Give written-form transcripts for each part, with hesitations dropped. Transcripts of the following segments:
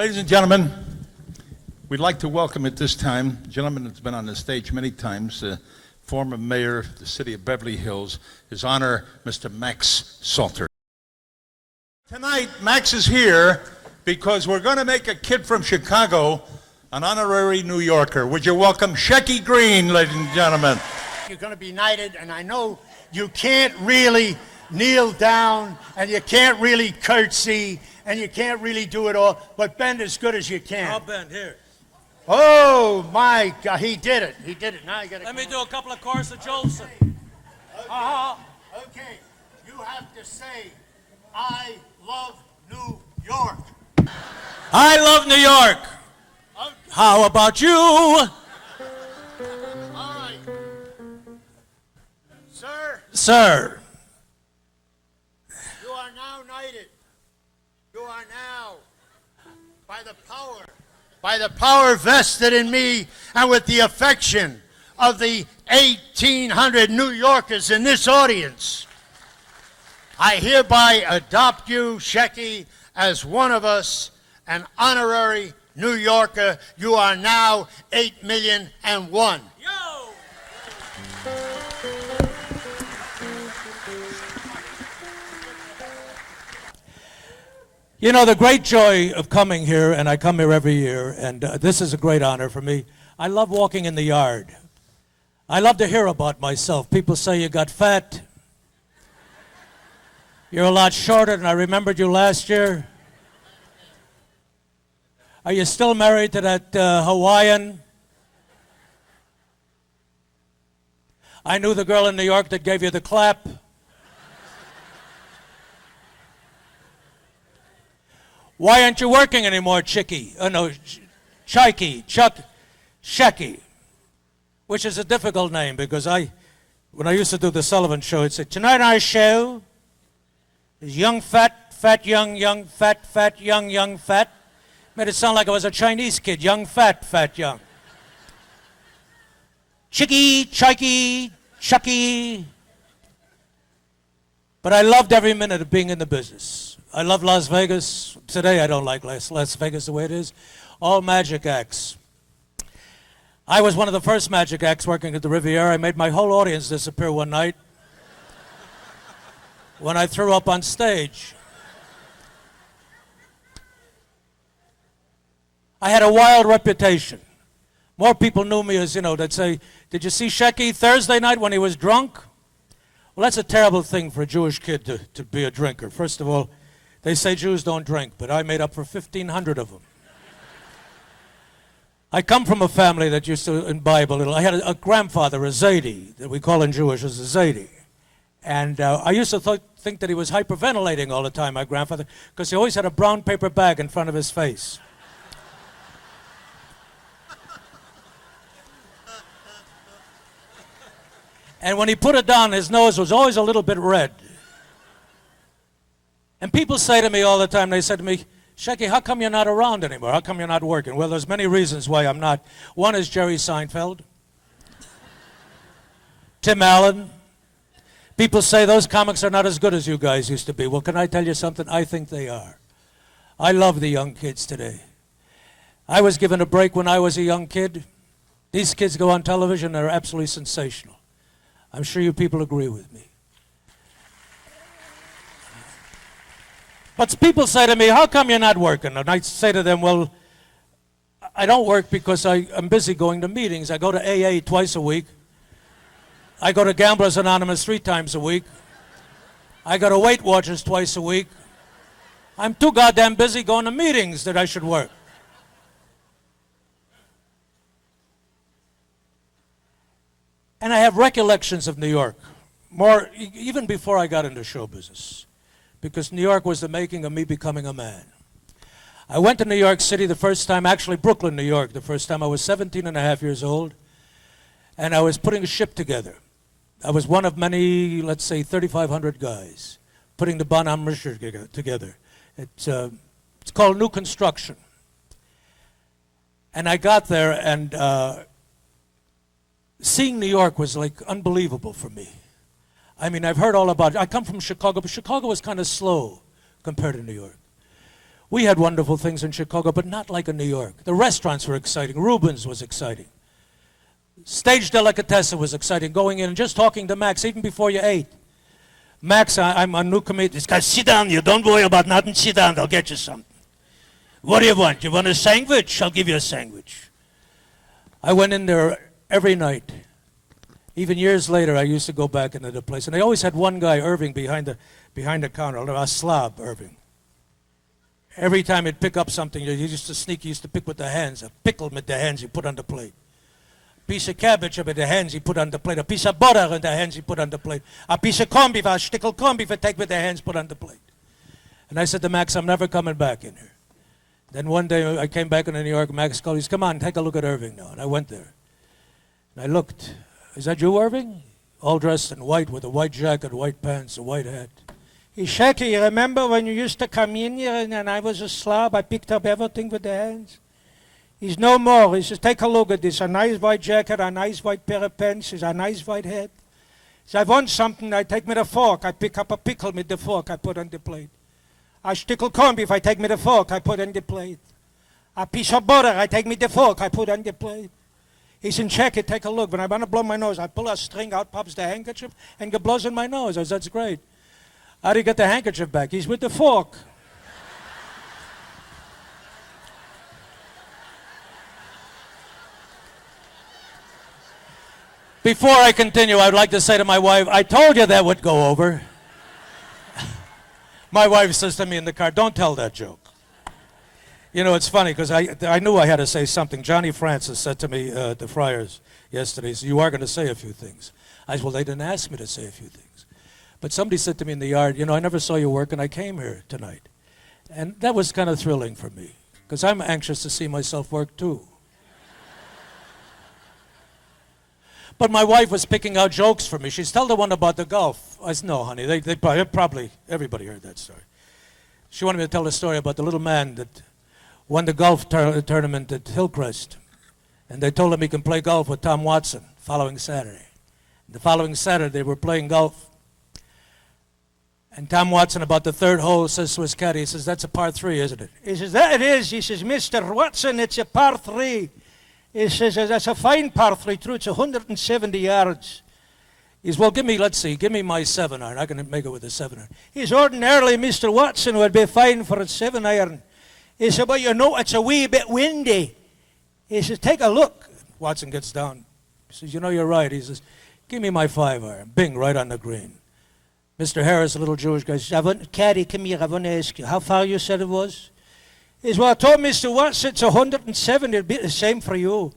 Ladies and gentlemen, we'd like to welcome at this time a gentleman that's been on the stage many times, former mayor of the city of Beverly Hills, His Honor, Mr. Max Salter. Tonight, Max is here because we're going to make a kid from Chicago an honorary New Yorker. Would you welcome Shecky Greene, ladies and gentlemen? You're going to be knighted, and I know you can't really kneel down, and you can't really curtsy, and you can't really do it all, but bend as good as you can. I'll bend here. Oh my God, he did it. He did it. Now you got to. Let me do a couple of choruses of Jolson. Okay, you have to say, I love New York. I love New York. Okay. How about you? All right. Sir. You are now knighted. You are now, by the power vested in me and with the affection of the 1,800 New Yorkers in this audience, I hereby adopt you, Shecky, as one of us, an honorary New Yorker. You are now 8,000,001. Yo! You know, the great joy of coming here, and I come here every year, and this is a great honor for me. I love walking in the yard. I love to hear about myself. People say you got fat. You're a lot shorter than I remembered you last year. Are you still married to that Hawaiian? I knew the girl in New York that gave you the clap. Why aren't you working anymore, Chicky? Shecky, which is a difficult name because when I used to do the Sullivan Show, it said, tonight our show is young, fat, fat, young, young, fat, fat, young, young, fat. Made it sound like I was a Chinese kid, young, fat, fat, young. Chicky, Chikey, Chucky. But I loved every minute of being in the business. I love Las Vegas. Today I don't like Las Vegas the way it is. All magic acts. I was one of the first magic acts working at the Riviera. I made my whole audience disappear one night when I threw up on stage. I had a wild reputation. More people knew me as, they'd say, did you see Shecky Thursday night when he was drunk? Well, that's a terrible thing for a Jewish kid to be a drinker. First of all, they say Jews don't drink, but I made up for 1,500 of them. I come from a family that used to imbibe a little. I had a grandfather, a Zaidi, that we call in Jewish as a Zaidi. And I used to think that he was hyperventilating all the time, my grandfather, because he always had a brown paper bag in front of his face. And when he put it down, his nose was always a little bit red. And people say to me all the time, they said to me, Shecky, how come you're not around anymore? How come you're not working? Well, there's many reasons why I'm not. One is Jerry Seinfeld, Tim Allen. People say those comics are not as good as you guys used to be. Well, can I tell you something? I think they are. I love the young kids today. I was given a break when I was a young kid. These kids go on television, they're absolutely sensational. I'm sure you people agree with me. But people say to me, how come you're not working? And I say to them, well, I don't work because I'm busy going to meetings. I go to AA twice a week. I go to Gamblers Anonymous 3 times a week. I go to Weight Watchers twice a week. I'm too goddamn busy going to meetings that I should work. And I have recollections of New York, more even before I got into show business, because New York was the making of me becoming a man. I went to New York City the first time, actually Brooklyn, New York, the first time. I was 17 and a half years old, and I was putting a ship together. I was one of many, let's say, 3,500 guys putting the Bonhomme Richard together. It's called New Construction. And I got there, and seeing New York was like unbelievable for me. I mean, I've heard all about it. I come from Chicago, but Chicago was kind of slow compared to New York. We had wonderful things in Chicago, but not like in New York. The restaurants were exciting. Rubens was exciting. Stage Delicatessen was exciting. Going in and just talking to Max, even before you ate. Max, I'm a new comedian. This guy, sit down. You don't worry about nothing. Sit down. I'll get you something. What do you want? You want a sandwich? I'll give you a sandwich. I went in there every night. Even years later, I used to go back into the place. And they always had one guy, Irving, behind the counter, a slob, Irving. Every time he'd pick up something, he used to sneak, he used to pick with the hands, a pickle with the hands he put on the plate. A piece of cabbage with the hands he put on the plate. A piece of butter in the hands he put on the plate. A piece of corned beef, a stickel corned beef, he take with the hands put on the plate. And I said to Max, I'm never coming back in here. Then one day I came back into New York, Max called, he said, come on, take a look at Irving now. And I went there. And I looked. Is that you, Irving? All dressed in white with a white jacket, white pants, a white hat. He said, Shecky, you remember when you used to come in here and I was a slob? I picked up everything with the hands. He's no more. He says, take a look at this. A nice white jacket, a nice white pair of pants, a nice white hat. He says, I want something, I take me the fork. I pick up a pickle with the fork, I put on the plate. A stickel corned beef, I take me the fork, I put on the plate. A piece of butter, I take me the fork, I put on the plate. He said, Shecky, take a look. When I want to blow my nose, I pull a string out, pops the handkerchief, and it blows in my nose. I said, that's great. How do you get the handkerchief back? He's with the fork. Before I continue, I'd like to say to my wife, I told you that would go over. My wife says to me in the car, don't tell that joke. You know, it's funny because I knew I had to say something. Johnny Francis said to me at the Friars yesterday, he said, you are going to say a few things. I said, well, they didn't ask me to say a few things. But somebody said to me in the yard, you know, I never saw you work and I came here tonight. And that was kind of thrilling for me because I'm anxious to see myself work too. But my wife was picking out jokes for me. She's told the one about the golf. I said, no, honey, they probably, everybody heard that story. She wanted me to tell the story about the little man that won the golf tournament at Hillcrest. And they told him he can play golf with Tom Watson following Saturday. The following Saturday, they were playing golf. And Tom Watson, about the third hole, says to his caddy, he says, that's a par 3, isn't it? He says, that it is. He says, Mr. Watson, it's a par 3. He says, that's a fine par 3, true. It's 170 yards. He says, well, give me my 7-iron. I can make it with a 7-iron. He says, ordinarily, Mr. Watson would be fine for a 7-iron. He said, well, you know, it's a wee bit windy. He says, take a look. Watson gets down. He says, you know, you're right. He says, give me my 5-iron. Bing, right on the green. Mr. Harris, a little Jewish guy, says, Caddy, come here, I want to ask you, how far you said it was? He says, well, I told Mr. Watson it's 170, it'll be the same for you.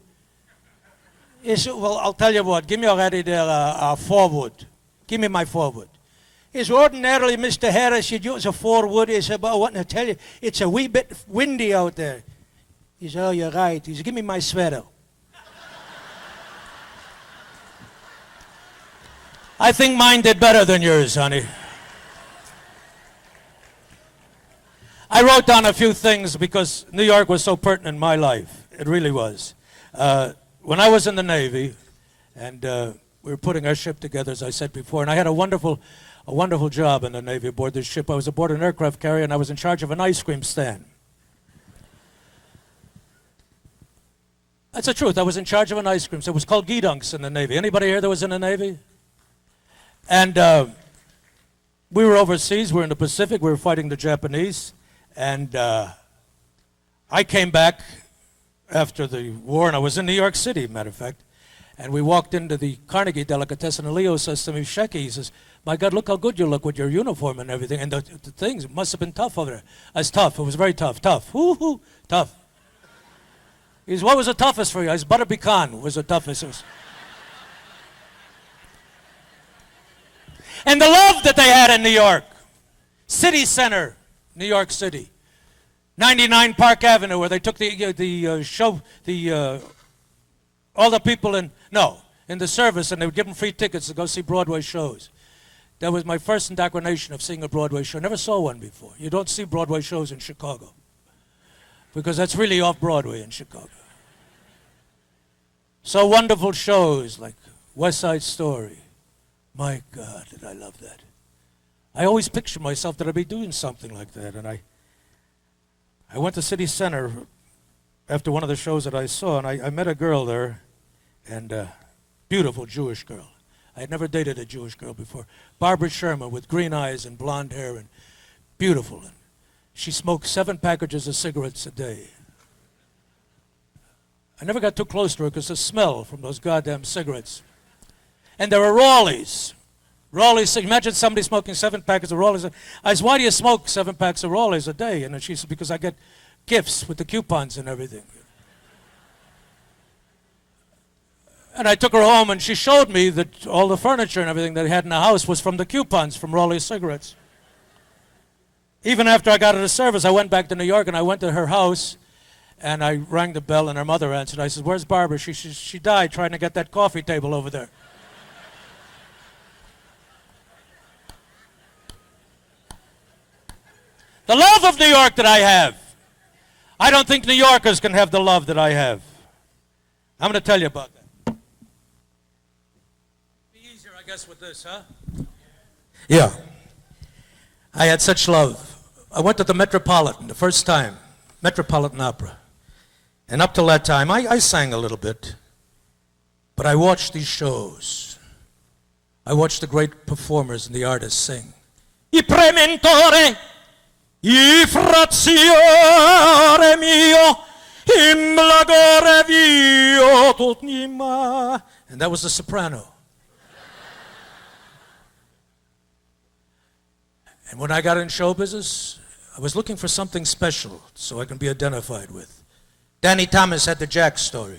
He said, well, I'll tell you what, give me already there a 4-wood. Give me my 4-wood. He said, ordinarily, Mr. Harris, you'd use a 4-wood. He said, but I want to tell you, it's a wee bit windy out there. He said, oh, you're right. He said, give me my sweater. I think mine did better than yours, honey. I wrote down a few things because New York was so pertinent in my life. It really was. When I was in the Navy, and we were putting our ship together, as I said before, and I had a wonderful job in the Navy aboard this ship. I was aboard an aircraft carrier, and I was in charge of an ice cream stand. That's the truth. I was in charge of an ice cream stand. It was called Gedunks in the Navy. Anybody here that was in the Navy? And we were overseas. We were in the Pacific. We were fighting the Japanese. And I came back after the war, and I was in New York City, matter of fact. And we walked into the Carnegie Delicatessen, and Leo says to me, Shecky, he says, my God, look how good you look with your uniform and everything. And the things, it must have been tough over there. I was tough. It was very tough. Tough. Woo-hoo. Tough. He says, what was the toughest for you? I said, butter pecan was the toughest. It was. And the love that they had in New York. City Center, New York City. 99 Park Avenue, where they took all the people in the service, and they would give them free tickets to go see Broadway shows. That was my first indoctrination of seeing a Broadway show. I never saw one before. You don't see Broadway shows in Chicago because that's really off Broadway in Chicago. So wonderful shows like West Side Story. My God, did I love that. I always picture myself that I'd be doing something like that, and I went to City Center after one of the shows that I saw, and I met a girl there, and beautiful Jewish girl. I had never dated a Jewish girl before. Barbara Sherman with green eyes and blonde hair and beautiful. And she smoked 7 packages of cigarettes a day. I never got too close to her because the smell from those goddamn cigarettes. And there were Raleighs. Raleighs, imagine somebody smoking 7 packets of Raleighs. I said, why do you smoke 7 packs of Raleighs a day? And she said, because I get gifts with the coupons and everything. And I took her home, and she showed me that all the furniture and everything that they had in the house was from the coupons from Raleigh cigarettes. Even after I got out of service, I went back to New York, and I went to her house, and I rang the bell, and her mother answered. I said, where's Barbara? She died trying to get that coffee table over there. The love of New York that I have. I don't think New Yorkers can have the love that I have. I'm going to tell you about that. I guess with this, huh? Yeah. I had such love. I went to the Metropolitan the first time, Metropolitan Opera. And up till that time, I sang a little bit. But I watched these shows. I watched the great performers and the artists sing. I prementore, I frazione mio, in blagore vio tutnima. And that was the soprano. And when I got in show business, I was looking for something special so I can be identified with. Danny Thomas had the Jack story.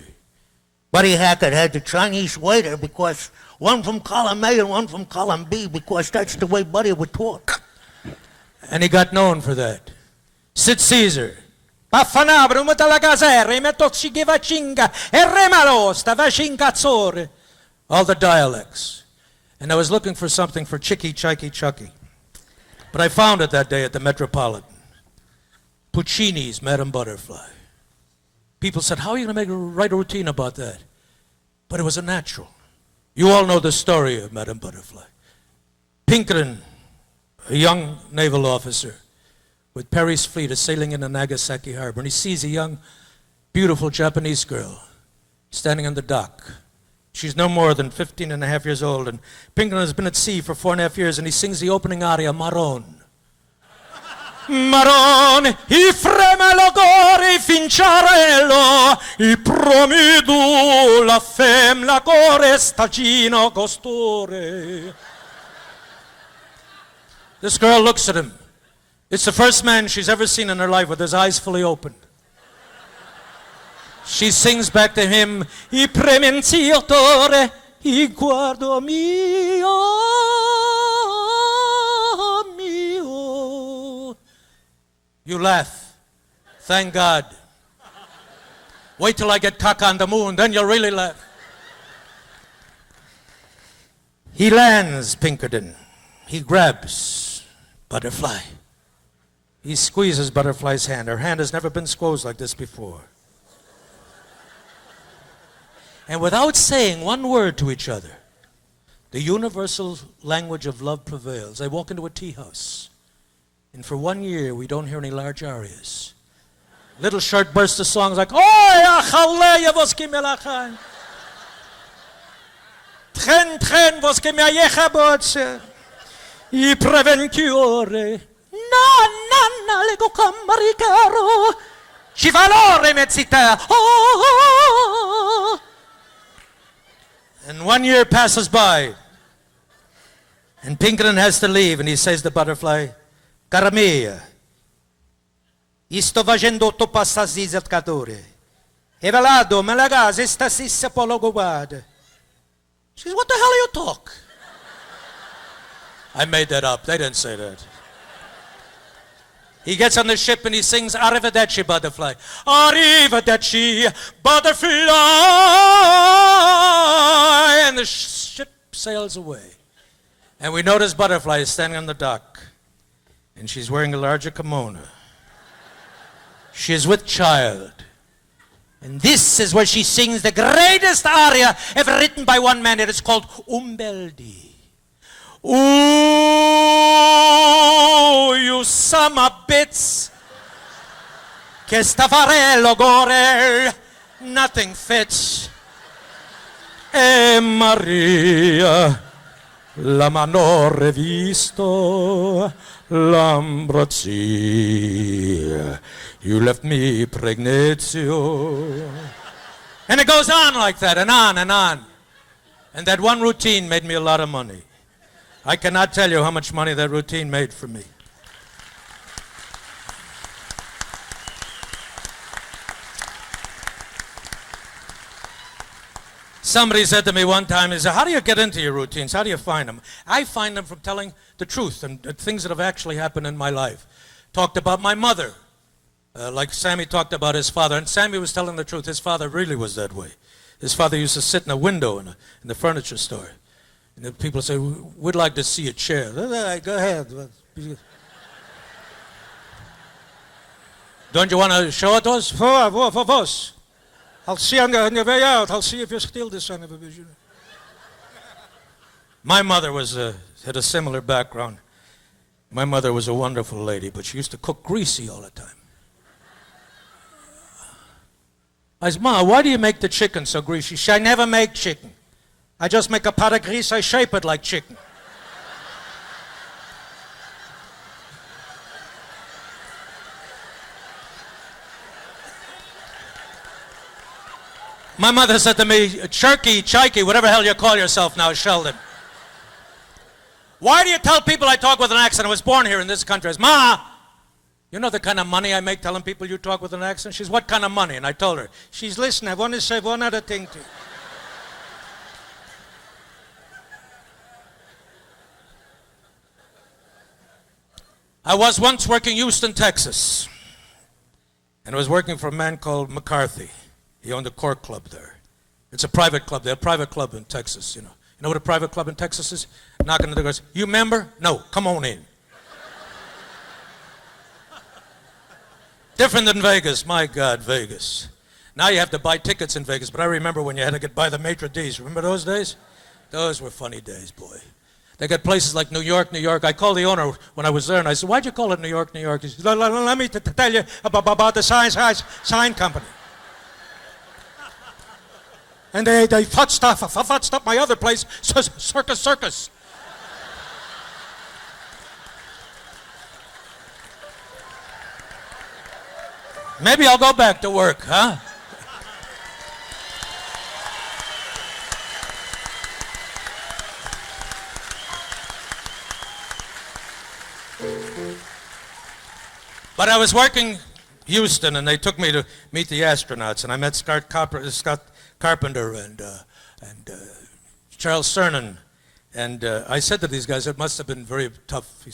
Buddy Hackett had the Chinese waiter because one from column A and one from column B because that's the way Buddy would talk. And he got known for that. Sid Caesar. Paffanabro, la casera, metocchiva cinga, e remalosta, vacincazzore. All the dialects. And I was looking for something for Chicky, Chikey, Chucky. But I found it that day at the Metropolitan. Puccini's Madame Butterfly. People said, how are you going to write a routine about that? But it was a natural. You all know the story of Madame Butterfly. Pinkerton, a young naval officer with Perry's fleet is sailing into Nagasaki Harbor, and he sees a young, beautiful Japanese girl standing on the dock. She's no more than 15 and a half years old, and Pinkerton has been at sea for 4.5 years, and he sings the opening aria, Marone. Marone, I freme l'ogore, I finciarello, I promidu la fem, la core, stagino costore. This girl looks at him. It's the first man she's ever seen in her life with his eyes fully open. She sings back to him, I premenziatore, I guardo mio, mio. You laugh. Thank God. Wait till I get caca on the moon, then you'll really laugh. He lands, Pinkerton. He grabs Butterfly. He squeezes Butterfly's hand. Her hand has never been squeezed like this before. And without saying one word to each other, the universal language of love prevails. I walk into a tea house, and for 1 year we don't hear any large arias. Little short bursts of songs like, "Oi, achaleya vos ki melachan, tren tren vos ki meayecha botse, I preventiore, na lego camaricaro, ci valore mezzita, oh." And 1 year passes by, and Pinkerton has to leave, and he says to Butterfly, "Cara mia, sto facendo tutto passare cercatore. E velado, me la casa, sta sissa polo guarda." She says, "What the hell are you talk?" I made that up. They didn't say that. He gets on the ship and he sings Arrivederci, Butterfly. Arrivederci, Butterfly. And the ship sails away. And we notice Butterfly is standing on the dock. And she's wearing a larger kimono. She is with child. And this is where she sings the greatest aria ever written by one man. It is called Umbeldi. Ooh, you summer bits. Che sta fare l'ogore? Nothing fits. E Maria, la mano revisto, l'ambrazia. You left me pregnatio. And it goes on like that, and on and on. And that one routine made me a lot of money. I cannot tell you how much money that routine made for me. Somebody said to me one time, he said, how do you get into your routines? How do you find them? I find them from telling the truth and things that have actually happened in my life. Talked about my mother, like Sammy talked about his father. And Sammy was telling the truth. His father really was that way. His father used to sit in a window in the furniture store. And the people say, we'd like to see a chair. Go ahead. Don't you want to show it to us? For us. I'll see on the way out. I'll see if you're still the son of a bitch. My mother had a similar background. My mother was a wonderful lady, but she used to cook greasy all the time. I said, Ma, why do you make the chicken so greasy? She said, I never make chicken. I just make a pot of grease, I shape it like chicken. My mother said to me, Cherky, Chikey, whatever the hell you call yourself now, Sheldon. Why do you tell people I talk with an accent? I was born here in this country. I said, Ma, you know the kind of money I make telling people you talk with an accent? She says, what kind of money? And I told her. She's listening. I want to say one other thing to you. I was once working in Houston, Texas. And I was working for a man called McCarthy. He owned a cork club there. It's a private club. They're a private club in Texas, you know. You know what a private club in Texas is? Knocking on the door, goes, you member? No, come on in. Different than Vegas. My God, Vegas. Now you have to buy tickets in Vegas, but I remember when you had to buy the maitre d's. Remember those days? Those were funny days, boy. They got places like New York, New York. I called the owner when I was there, and I said, why'd you call it New York, New York? He said, let me tell you about the sign company. And they futzed up my other place, Circus. Maybe I'll go back to work, huh? But I was working Houston, and they took me to meet the astronauts, and I met Scott Carpenter and Charles Cernan, and I said to these guys, it must have been very tough.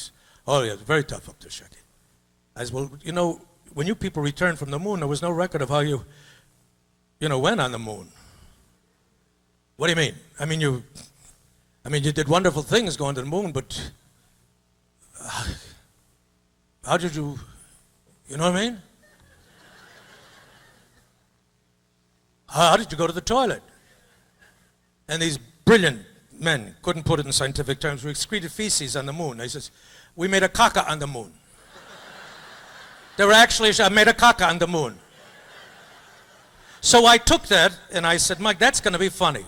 Oh yeah, very tough up there, Shecky. I said, well, you know, when you people returned from the moon, there was no record of how you went on the moon. What do you mean? I mean, you did wonderful things going to the moon, but how did you, you know what I mean? How did you go to the toilet? And these brilliant men couldn't put it in scientific terms. We excreted feces on the moon. They says, we made a caca on the moon. They were actually, I made a caca on the moon. So I took that and I said, Mike, that's going to be funny.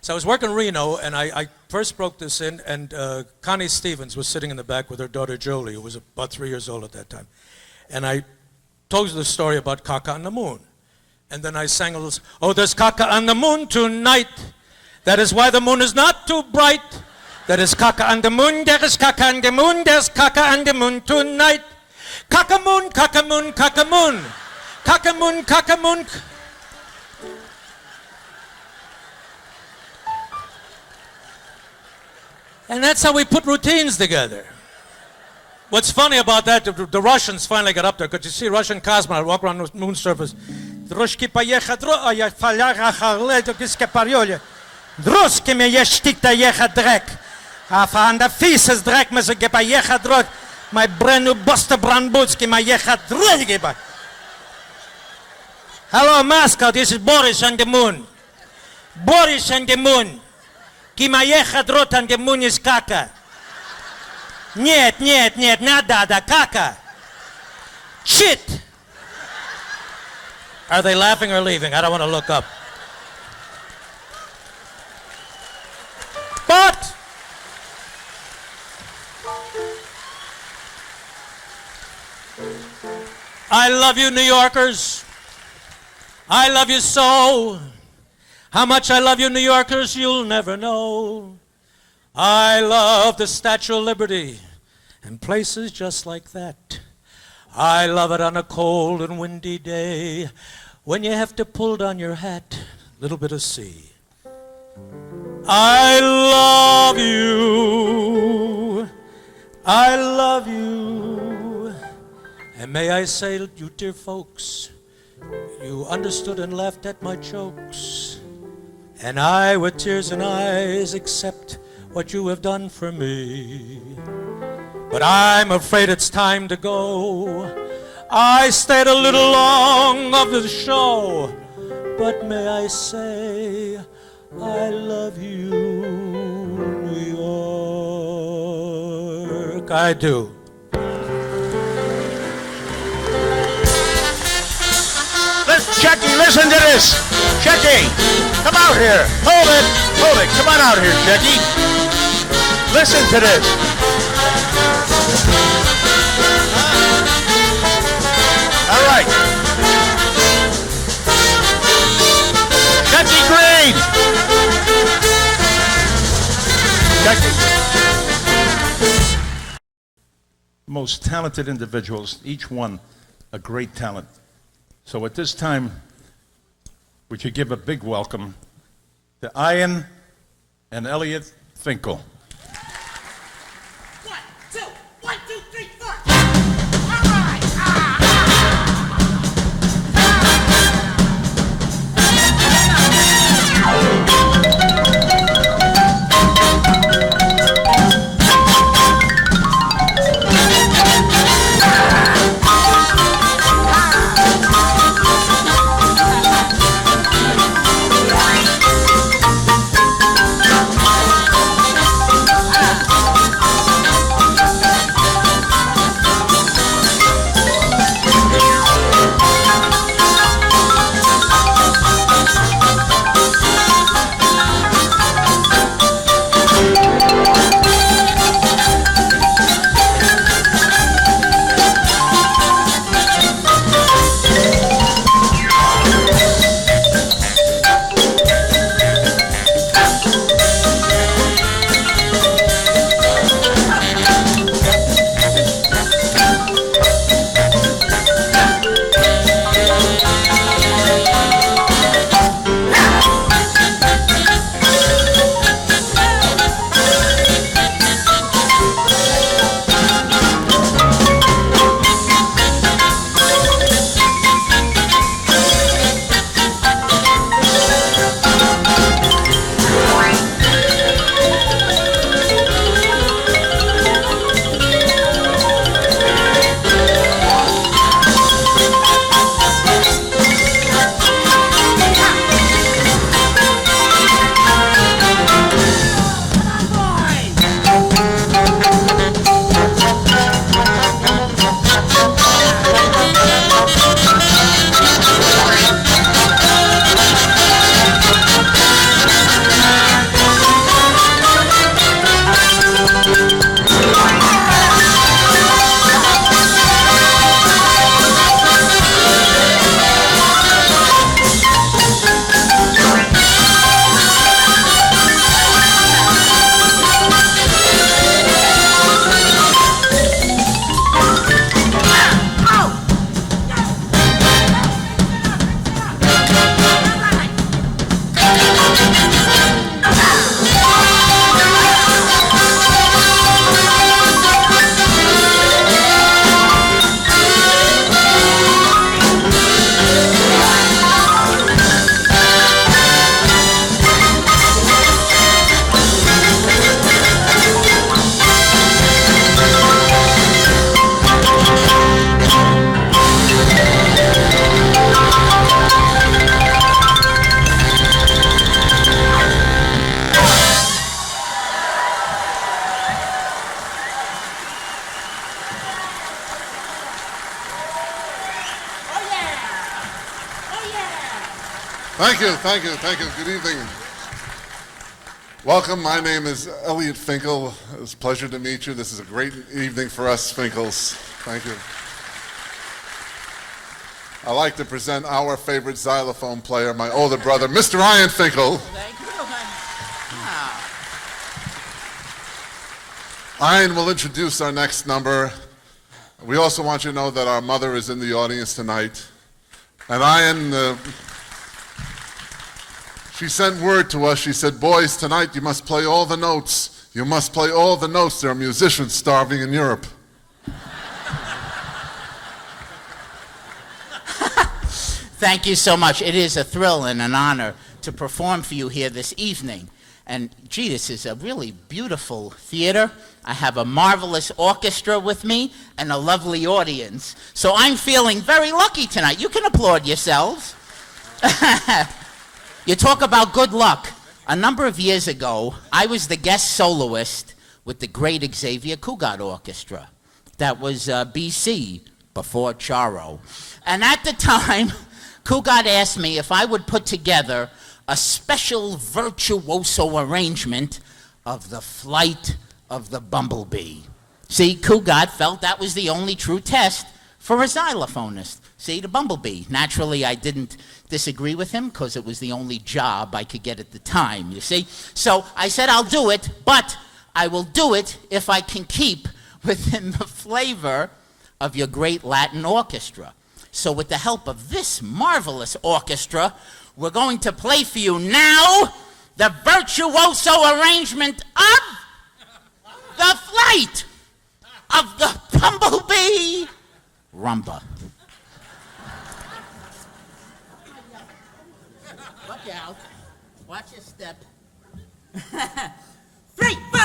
So I was working in Reno, and I first broke this in, and Connie Stevens was sitting in the back with her daughter Jolie, who was about 3 years old at that time. And I told her the story about caca on the moon. And then I sang a little, oh, there's caca on the moon tonight. That is why the moon is not too bright. There is caca on the moon, there is caca on the moon, there's caca on the moon tonight. Caca moon, caca moon, caca moon. Caca moon, caca moon. And that's how we put routines together. What's funny about that, the Russians finally got up there, because you see Russian cosmonaut walk around the moon surface. Дружки поехать, а я фаляга харлет, киске парьоле. Дружки me ешtik da ехать дрек. А фан да фисес дрек me се гепа ехать дрек. My brand new Buster Brandbutski, my ехать дрек. Hello, Moscow, this is Boris on the moon. Boris on the moon. Кимаеха дрот on the moon is caca. Нет, надо, caca. Shit. Are they laughing or leaving? I don't want to look up. But I love you, New Yorkers. I love you so. How much I love you, New Yorkers, you'll never know. I love the Statue of Liberty and places just like that. I love it on a cold and windy day when you have to pull down your hat, little bit of sea. I love you. I love you. And may I say to you, dear folks, you understood and laughed at my jokes. And I, with tears in eyes, accept what you have done for me. But I'm afraid it's time to go. I stayed a little long of the show. But may I say, I love you, New York. I do. Shecky, listen to this. Shecky, come out here. Hold it. Hold it. Come on out here, Shecky. Listen to this. All right. Shecky Greene. Shecky. Most talented individuals, each one a great talent. So at this time, we should give a big welcome to Ian and Elliot Finkel. 1, 2, 1, 2, 3, 4. All right. Thank you, thank you, thank you. Good evening. Welcome, my name is Elliot Finkel. It's a pleasure to meet you. This is a great evening for us Finkels. Thank you. I'd like to present our favorite xylophone player, my older brother, Mr. Ian Finkel. Thank you. Ian will introduce our next number. We also want you to know that our mother is in the audience tonight. And Ian, she sent word to us. She said, boys, tonight you must play all the notes. You must play all the notes. There are musicians starving in Europe. Thank you so much. It is a thrill and an honor to perform for you here this evening. And gee, this is a really beautiful theater. I have a marvelous orchestra with me and a lovely audience. So I'm feeling very lucky tonight. You can applaud yourselves. You talk about good luck. A number of years ago, I was the guest soloist with the great Xavier Cugat Orchestra. That was BC, before Charo. And at the time, Cugat asked me if I would put together a special virtuoso arrangement of the flight of the bumblebee. See, Cugat felt that was the only true test for a xylophonist. See, the bumblebee. Naturally, I didn't disagree with him because it was the only job I could get at the time, you see. So I said, I'll do it, but I will do it if I can keep within the flavor of your great Latin orchestra. So with the help of this marvelous orchestra, we're going to play for you now the virtuoso arrangement of the flight of the bumblebee rumba. Watch out. Watch your step. 3, 4.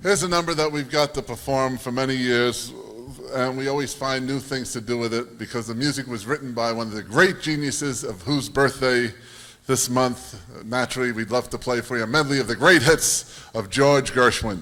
Here's a number that we've got to perform for many years, and we always find new things to do with it because the music was written by one of the great geniuses of whose birthday this month. Naturally, we'd love to play for you a medley of the great hits of George Gershwin.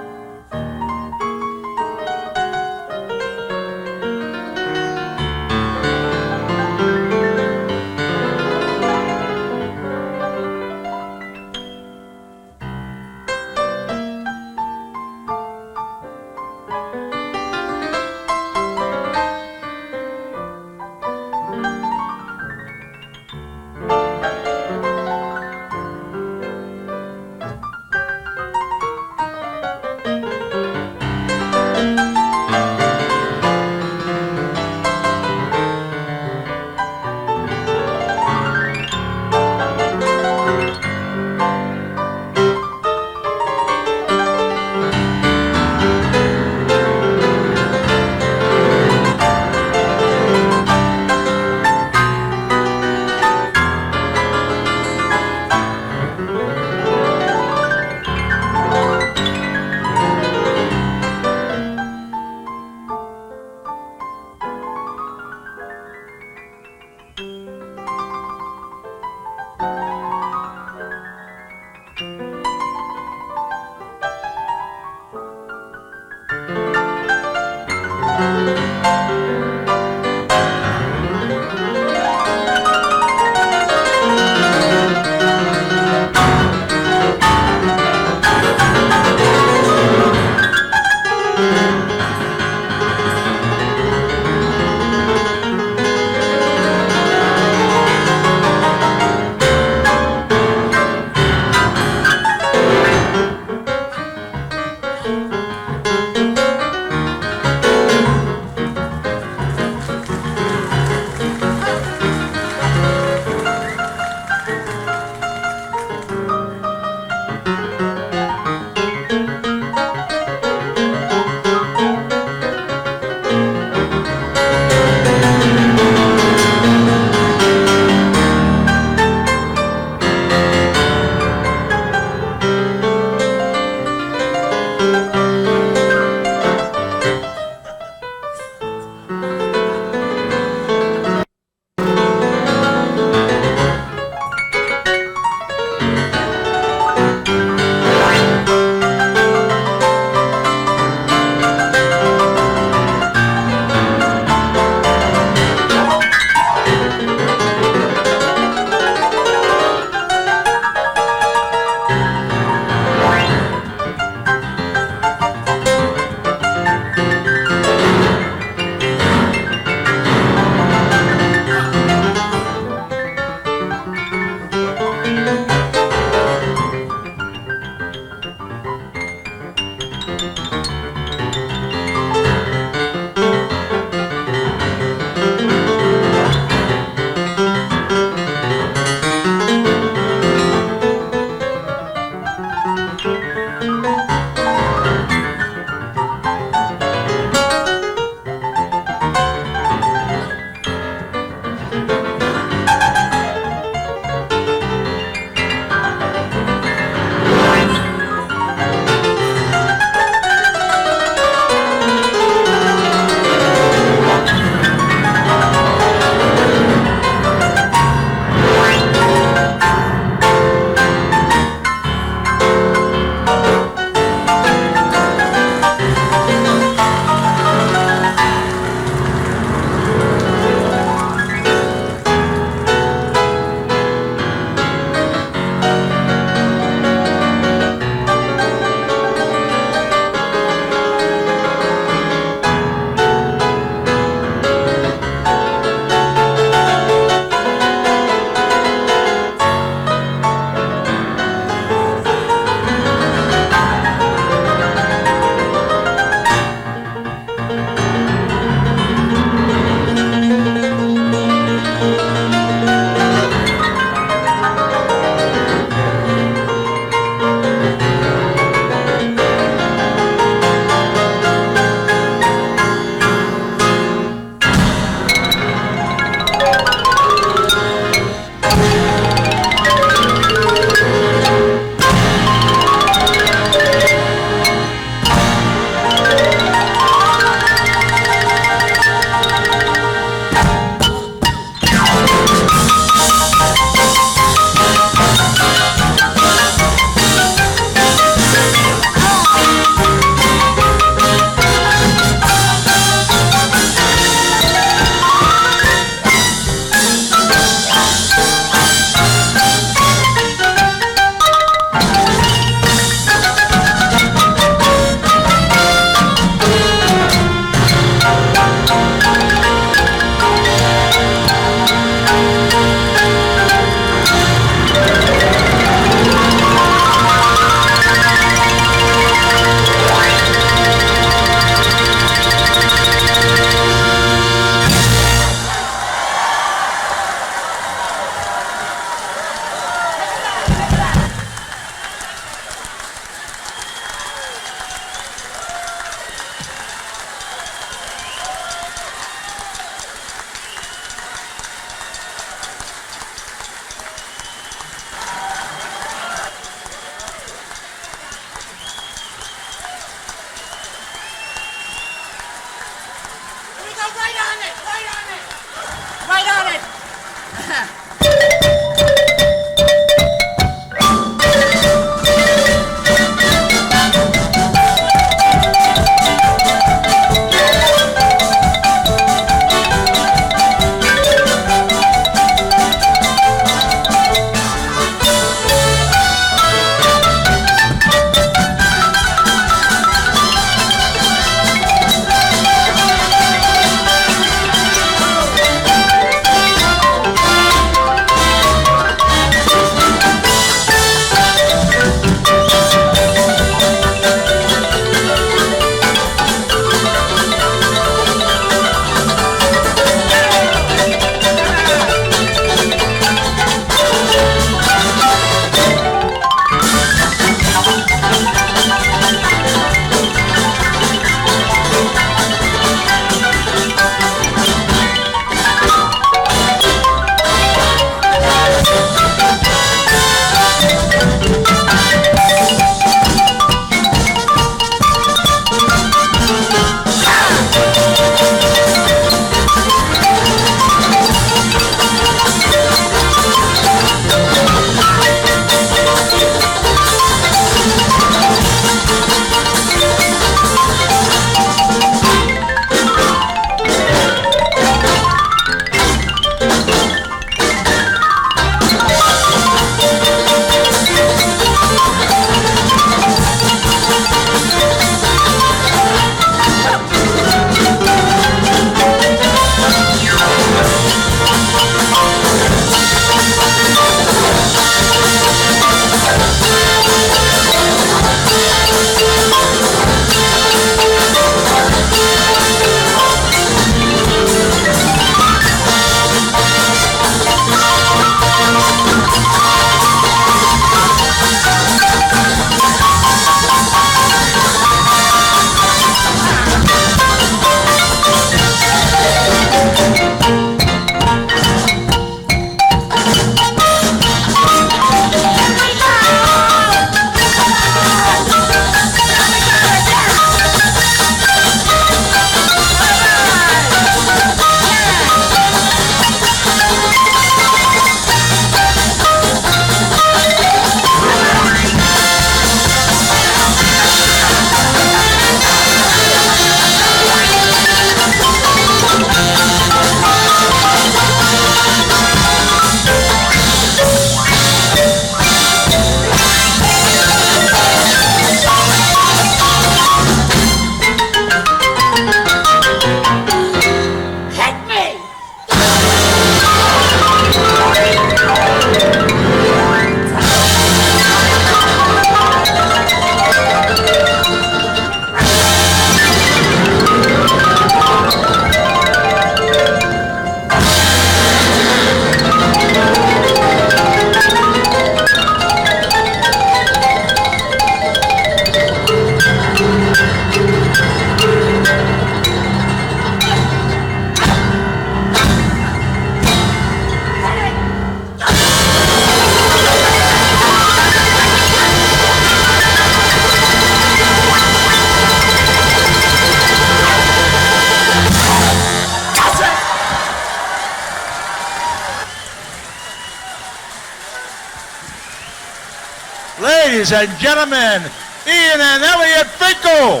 Ladies and gentlemen, Ian and Elliot Finkel.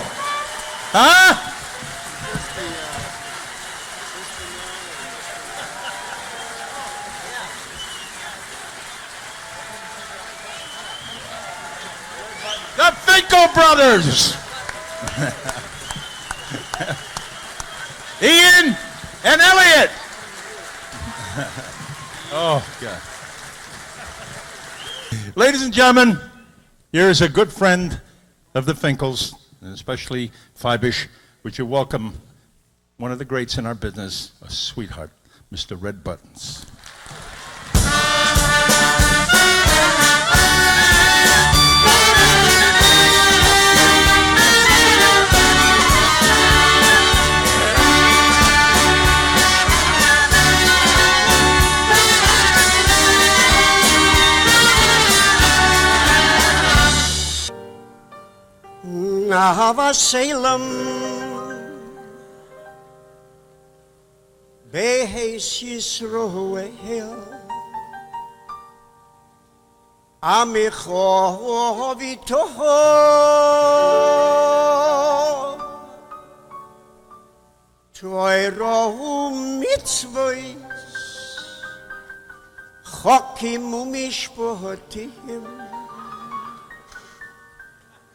Huh? The Finkel brothers. Ian and Elliot. Oh, God. Ladies and gentlemen, here is a good friend of the Finkels, and especially Fyvush. Would you welcome one of the greats in our business, a sweetheart, Mr. Red Buttons. Nahava Salem Behes Yisroel Amicho Vitoho Toiro Mitzvois Chokim Umishpohotim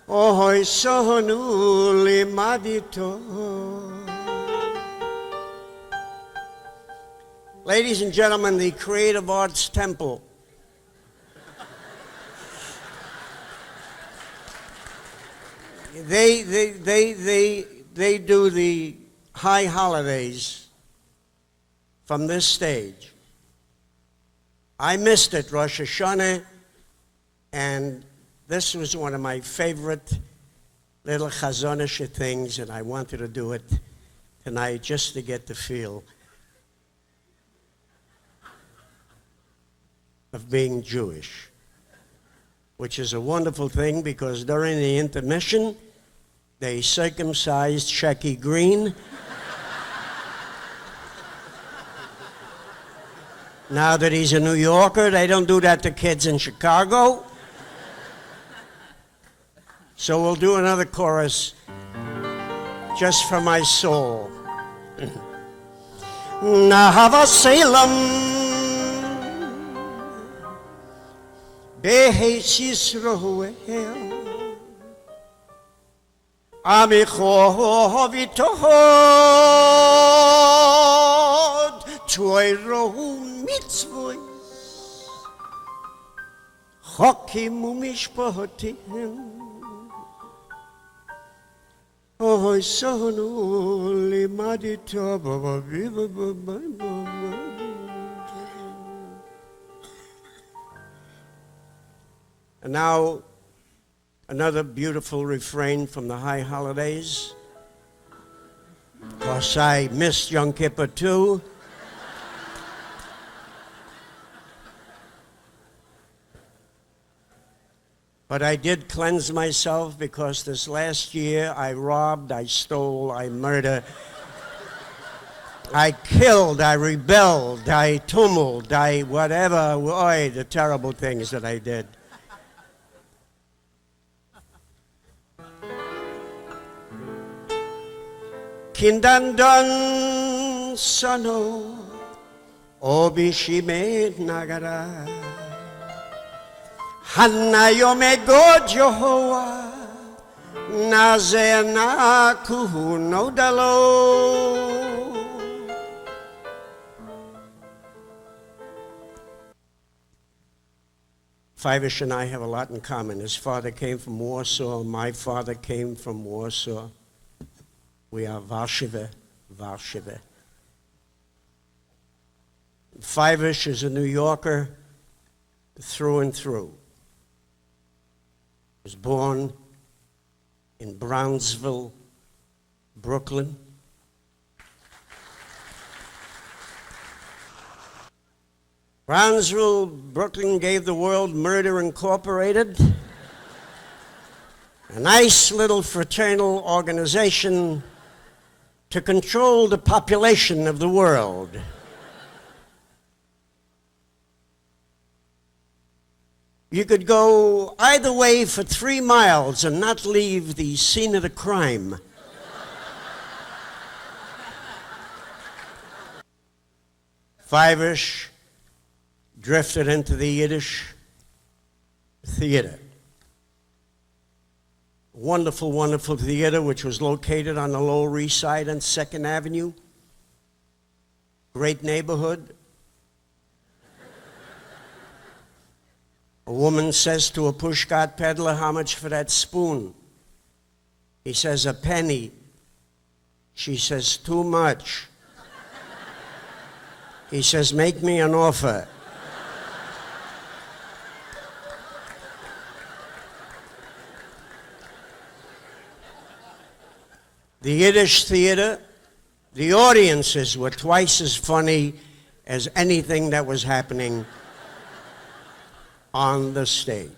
Ohoy sohonu limadito. Ladies and gentlemen, the Creative Arts Temple. They do the high holidays from this stage. I missed it, Rosh Hashanah, and this was one of my favorite little chazonish things, and I wanted to do it tonight just to get the feel of being Jewish, which is a wonderful thing because during the intermission, they circumcised Shecky Greene. Now that he's a New Yorker, they don't do that to kids in Chicago. So we'll do another chorus just for my soul. Nahava Salem Behes Yisroel Amicho Vitohod Toiro Mitzvois Chokim Umishpohotim Oh, sono limadito. And now, another beautiful refrain from the high holidays. Of course, I missed Yom Kippur too. But I did cleanse myself because this last year I robbed, I stole, I murdered, I killed, I rebelled, I tumbled, I whatever, oy, the terrible things that I did. Kindandan sano obishimet nagara Hanayome Gojoa Nazena Kuhunodalo. Fyvush and I have a lot in common. His father came from Warsaw. My father came from Warsaw. We are Varshavia. Fyvush is a New Yorker through and through. Was born in Brownsville, Brooklyn. Brownsville, Brooklyn gave the world Murder Incorporated, a nice little fraternal organization to control the population of the world. You could go either way for 3 miles and not leave the scene of the crime. Fyvush drifted into the Yiddish theater. Wonderful, wonderful theater, which was located on the Lower East Side and 2nd Avenue. Great neighborhood. A woman says to a pushcart peddler, "How much for that spoon?" He says, "A penny." She says, "Too much." He says, "Make me an offer." The Yiddish theater, the audiences were twice as funny as anything that was happening on the stage.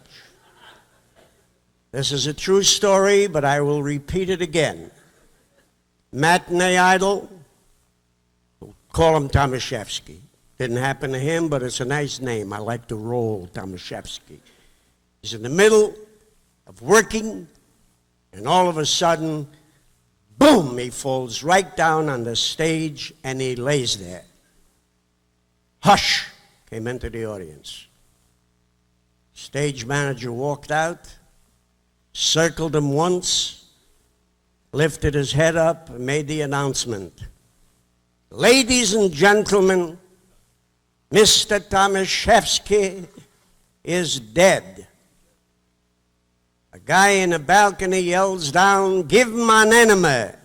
This is a true story, but I will repeat it again. Matinee idol, call him Tomaszewski. Didn't happen to him, but it's a nice name. I like to roll Tomaszewski. He's in the middle of working, and all of a sudden, boom, he falls right down on the stage, and he lays there. Hush came into the audience. Stage manager walked out, circled him once, lifted his head up, and made the announcement. "Ladies and gentlemen, Mr. Tomaszewski is dead." A guy in the balcony yells down, "Give him an enema."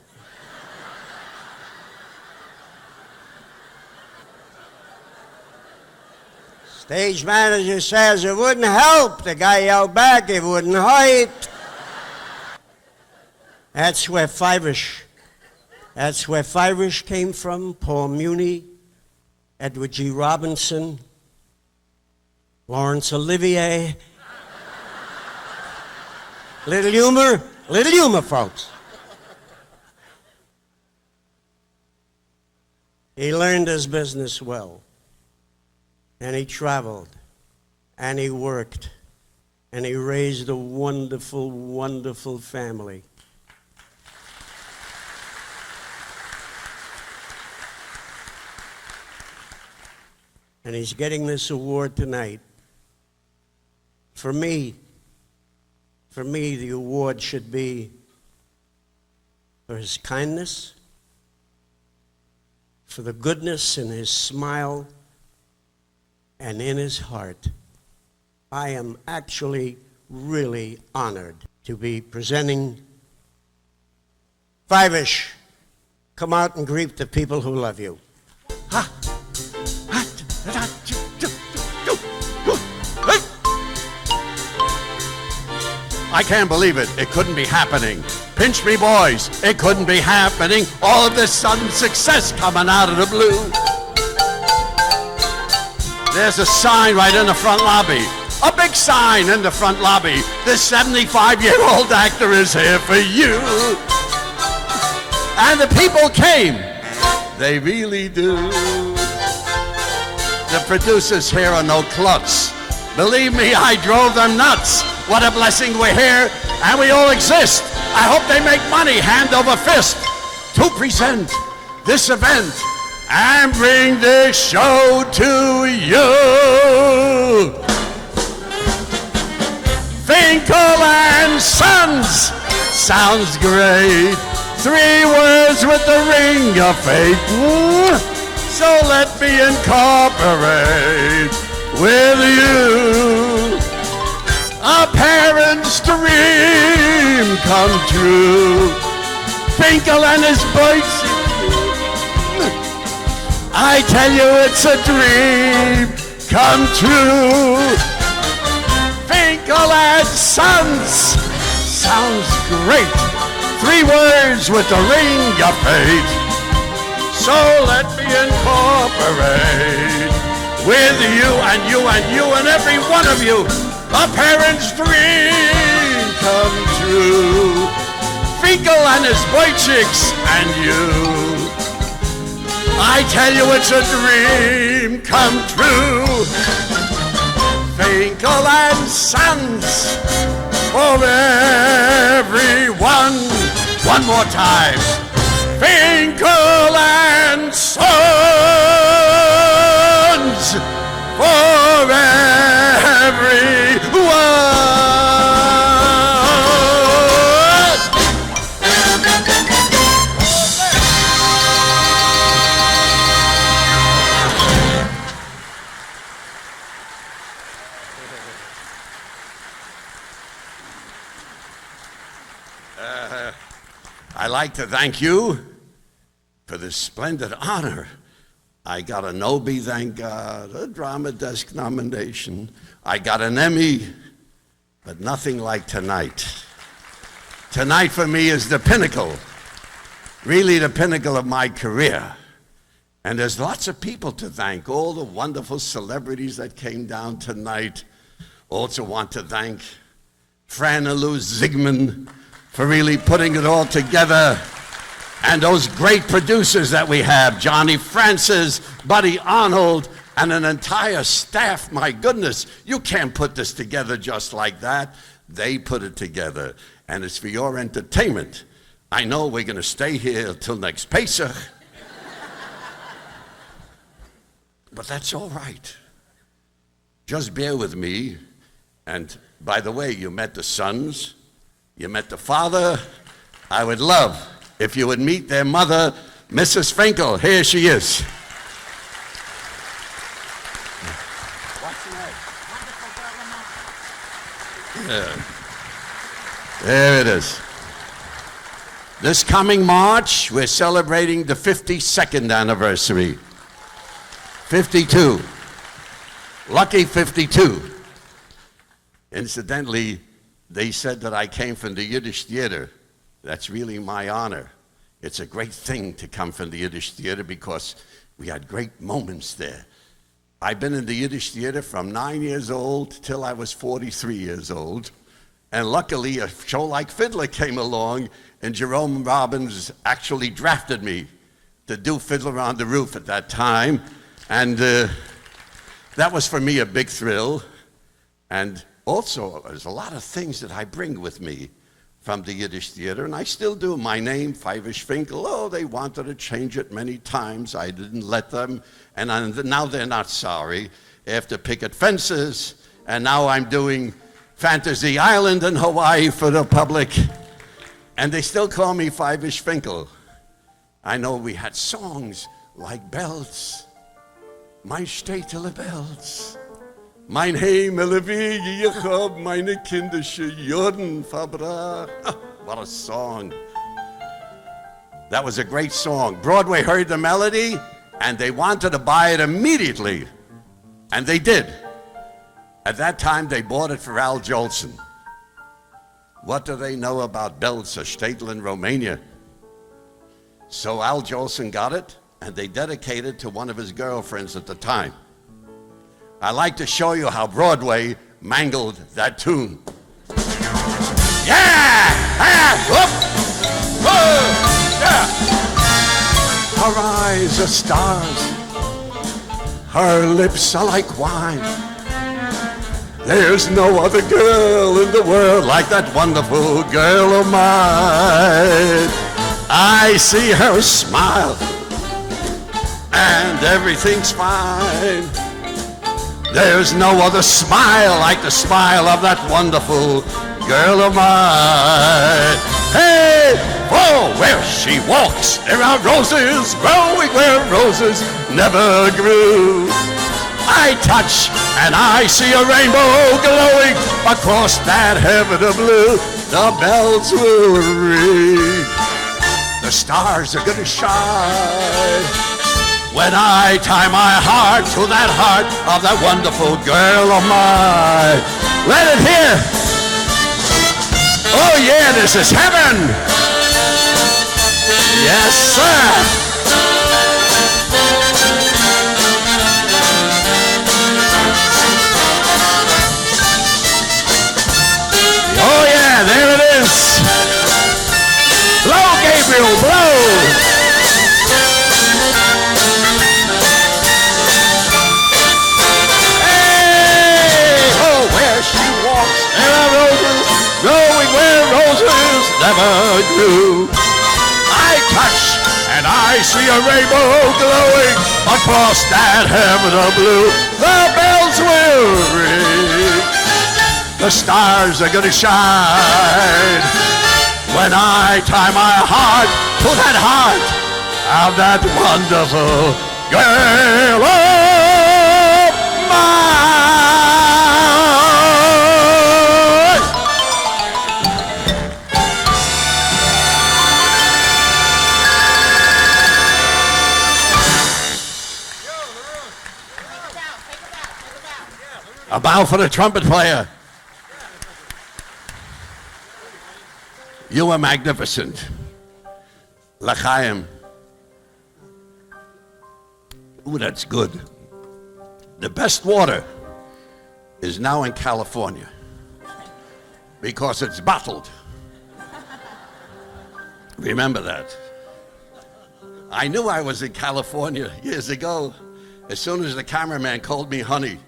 Stage manager says, "It wouldn't help." The guy yelled back, "It wouldn't hurt." That's where Fyvush came from. Paul Muni, Edward G. Robinson, Laurence Olivier. Little humor, folks. He learned his business well. And he traveled, and he worked, and he raised a wonderful, wonderful family. And he's getting this award tonight. For me, the award should be for his kindness, for the goodness in his smile, and in his heart. I am actually really honored to be presenting Fyvush. Come out and greet the people who love you. I can't believe it. It couldn't be happening. Pinch me, boys. It couldn't be happening. All of this sudden success coming out of the blue. There's a sign right in the front lobby. A big sign in the front lobby. This 75-year-old actor is here for you. And the people came. They really do. The producers here are no klutz. Believe me, I drove them nuts. What a blessing we're here, and we all exist. I hope they make money hand over fist to present this event and bring this show to you. Finkel and Sons sounds great. 3 words with the ring of fate. So let me incorporate with you. A parent's dream come true. Finkel and his boys. I tell you it's a dream come true. Finkel and Sons sounds great. 3 words with the ring of fate. So let me incorporate with you and you and you and every one of you. A parent's dream come true. Finkel and his boy chicks and you. I tell you it's a dream come true. Finkel and Sons for everyone. One more time. Finkel and Sons for everyone. I'd like to thank you for this splendid honor. I got an Obie, thank God, a Drama Desk nomination. I got an Emmy, but nothing like tonight. Tonight for me is the pinnacle, really the pinnacle of my career. And there's lots of people to thank, all the wonderful celebrities that came down tonight. Also want to thank Franalou Zygmunt for really putting it all together. And those great producers that we have, Johnny Francis, Buddy Arnold, and an entire staff. My goodness, you can't put this together just like that. They put it together, and it's for your entertainment. I know we're going to stay here till next Pesach, but that's all right. Just bear with me. And by the way, you met the sons, you met the father. I would love if you would meet their mother, Mrs. Finkel. Here she is. What's her name? Yeah. There it is. This coming March, we're celebrating the 52nd anniversary. 52. Lucky 52. Incidentally, they said that I came from the Yiddish theater. That's really my honor. It's a great thing to come from the Yiddish theater because we had great moments there. I've been in the Yiddish theater from 9 years old till I was 43 years old. And luckily, a show like Fiddler came along, and Jerome Robbins actually drafted me to do Fiddler on the Roof at that time. And that was for me a big thrill. And also, there's a lot of things that I bring with me from the Yiddish theater, and I still do. My name, Fyvush Finkel. Oh, they wanted to change it many times. I didn't let them, and now they're not sorry. After Picket Fences, and now I'm doing Fantasy Island in Hawaii for the public, and they still call me Fyvush Finkel. I know we had songs like Bells, Mein Städtele Bells, Mein Himmel, wie ich hab meine kindische Juden verbracht. Oh, what a song. That was a great song. Broadway heard the melody, and they wanted to buy it immediately. And they did. At that time, they bought it for Al Jolson. What do they know about Belz, a shtetl in Romania? So Al Jolson got it, and they dedicated it to one of his girlfriends at the time. I like to show you how Broadway mangled that tune. Yeah! Ah! Whoop! Whoa! Yeah! Her eyes are stars. Her lips are like wine. There's no other girl in the world like that wonderful girl of mine. I see her smile, and everything's fine. There's no other smile like the smile of that wonderful girl of mine. Hey, oh, where she walks, there are roses growing where roses never grew. I touch and I see a rainbow glowing across that heaven of blue. The bells will ring, the stars are gonna shine when I tie my heart to that heart of that wonderful girl of mine. Let it hear. Oh yeah, this is heaven. Yes, sir. Oh yeah, there it is. Blow, Gabriel, blow. glue. I touch and I see a rainbow glowing across that heaven of blue. The bells will ring. The stars are gonna shine when I tie my heart to that heart of that wonderful girl of mine. A bow for the trumpet player. You were magnificent. L'chaim. Ooh, that's good. The best water is now in California because it's bottled. Remember that. I knew I was in California years ago as soon as the cameraman called me honey.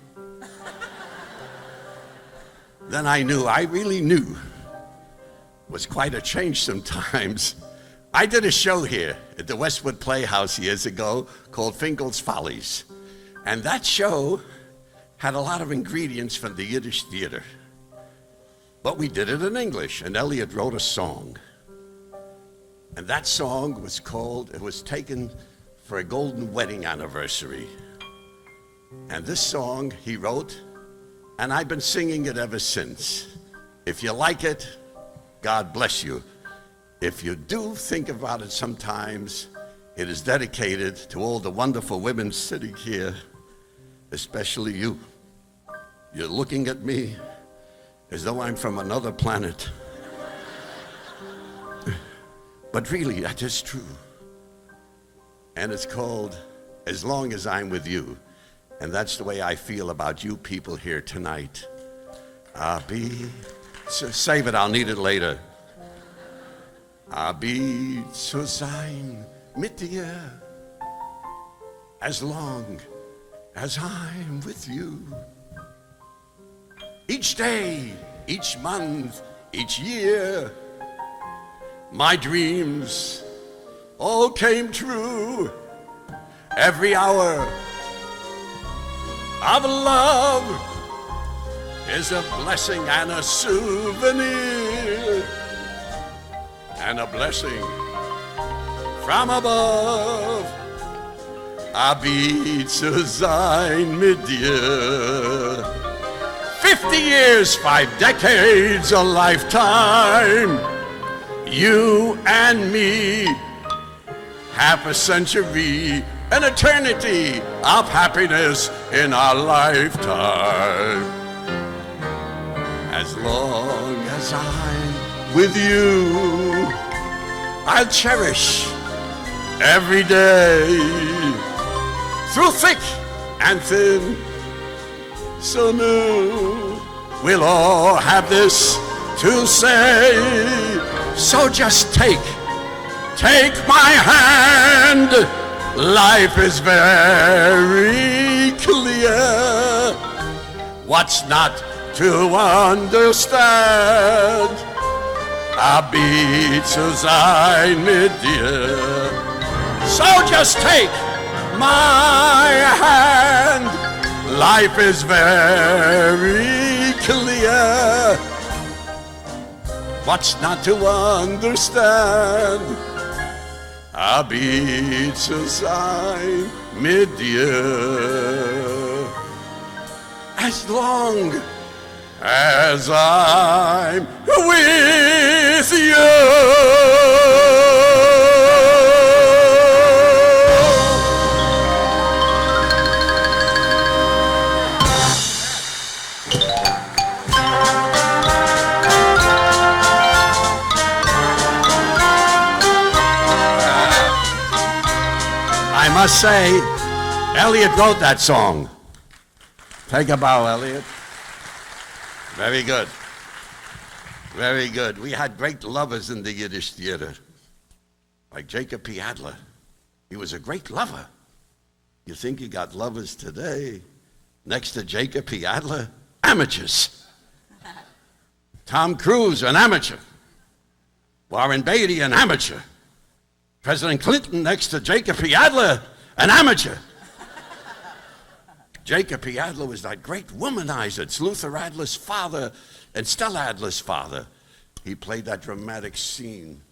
Then I knew, I really knew. It was quite a change sometimes. I did a show here at the Westwood Playhouse years ago called Finkel's Follies. And that show had a lot of ingredients from the Yiddish theater. But we did it in English, and Elliot wrote a song. And that song was called, it was taken for a golden wedding anniversary. And this song he wrote, and I've been singing it ever since. If you like it, God bless you. If you do think about it sometimes, it is dedicated to all the wonderful women sitting here, especially you. You're looking at me as though I'm from another planet. But really, that is true. And it's called As Long As I'm With You. And that's the way I feel about you people here tonight. Save it, I'll need it later. Be zu sein mit dir, as long as I'm with you. Each day, each month, each year, my dreams all came true. Every hour of love is a blessing and a souvenir, and a blessing from above. Be zu sein mit dir. 50 years, 5 decades, a lifetime. You and me, half a century, an eternity of happiness in our lifetime. As long as I'm with you, I'll cherish every day, through thick and thin, so new. We'll all have this to say, so just take my hand. Life is very clear. What's not to understand? Be zu sein mit dir. So just take my hand. Life is very clear. What's not to understand? Be zu sein mit dir. As long as I'm with you. I must say, Elliot wrote that song. Take a bow, Elliot. Very good. Very good. We had great lovers in the Yiddish theater, like Jacob P. Adler. He was a great lover. You think you got lovers today next to Jacob P. Adler? Amateurs. Tom Cruise, an amateur. Warren Beatty, an amateur. President Clinton next to Jacob P. Adler, an amateur. Jacob P. Adler was that great womanizer. It's Luther Adler's father and Stella Adler's father. He played that dramatic scene.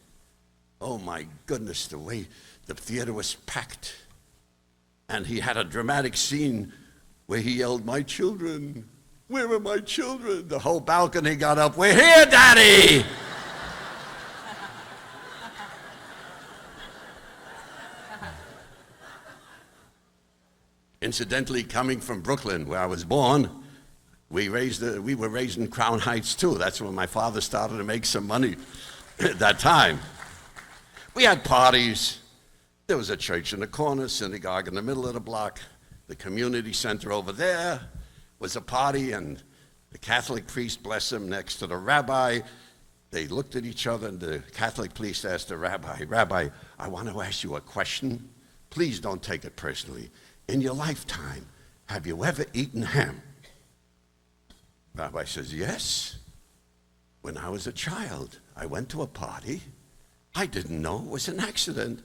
Oh my goodness, the way the theater was packed. And he had a dramatic scene where he yelled, "My children, where are my children?" The whole balcony got up, "We're here, Daddy!" Incidentally, coming from Brooklyn, where I was born, we were raised in Crown Heights too. That's when my father started to make some money at that time. We had parties. There was a church in the corner, synagogue in the middle of the block. The community center over there was a party, and the Catholic priest, bless him, next to the rabbi. They looked at each other, and the Catholic priest asked the rabbi, "Rabbi, I want to ask you a question. Please don't take it personally. In your lifetime, have you ever eaten ham?" Rabbi says, "Yes. When I was a child, I went to a party. I didn't know it was an accident.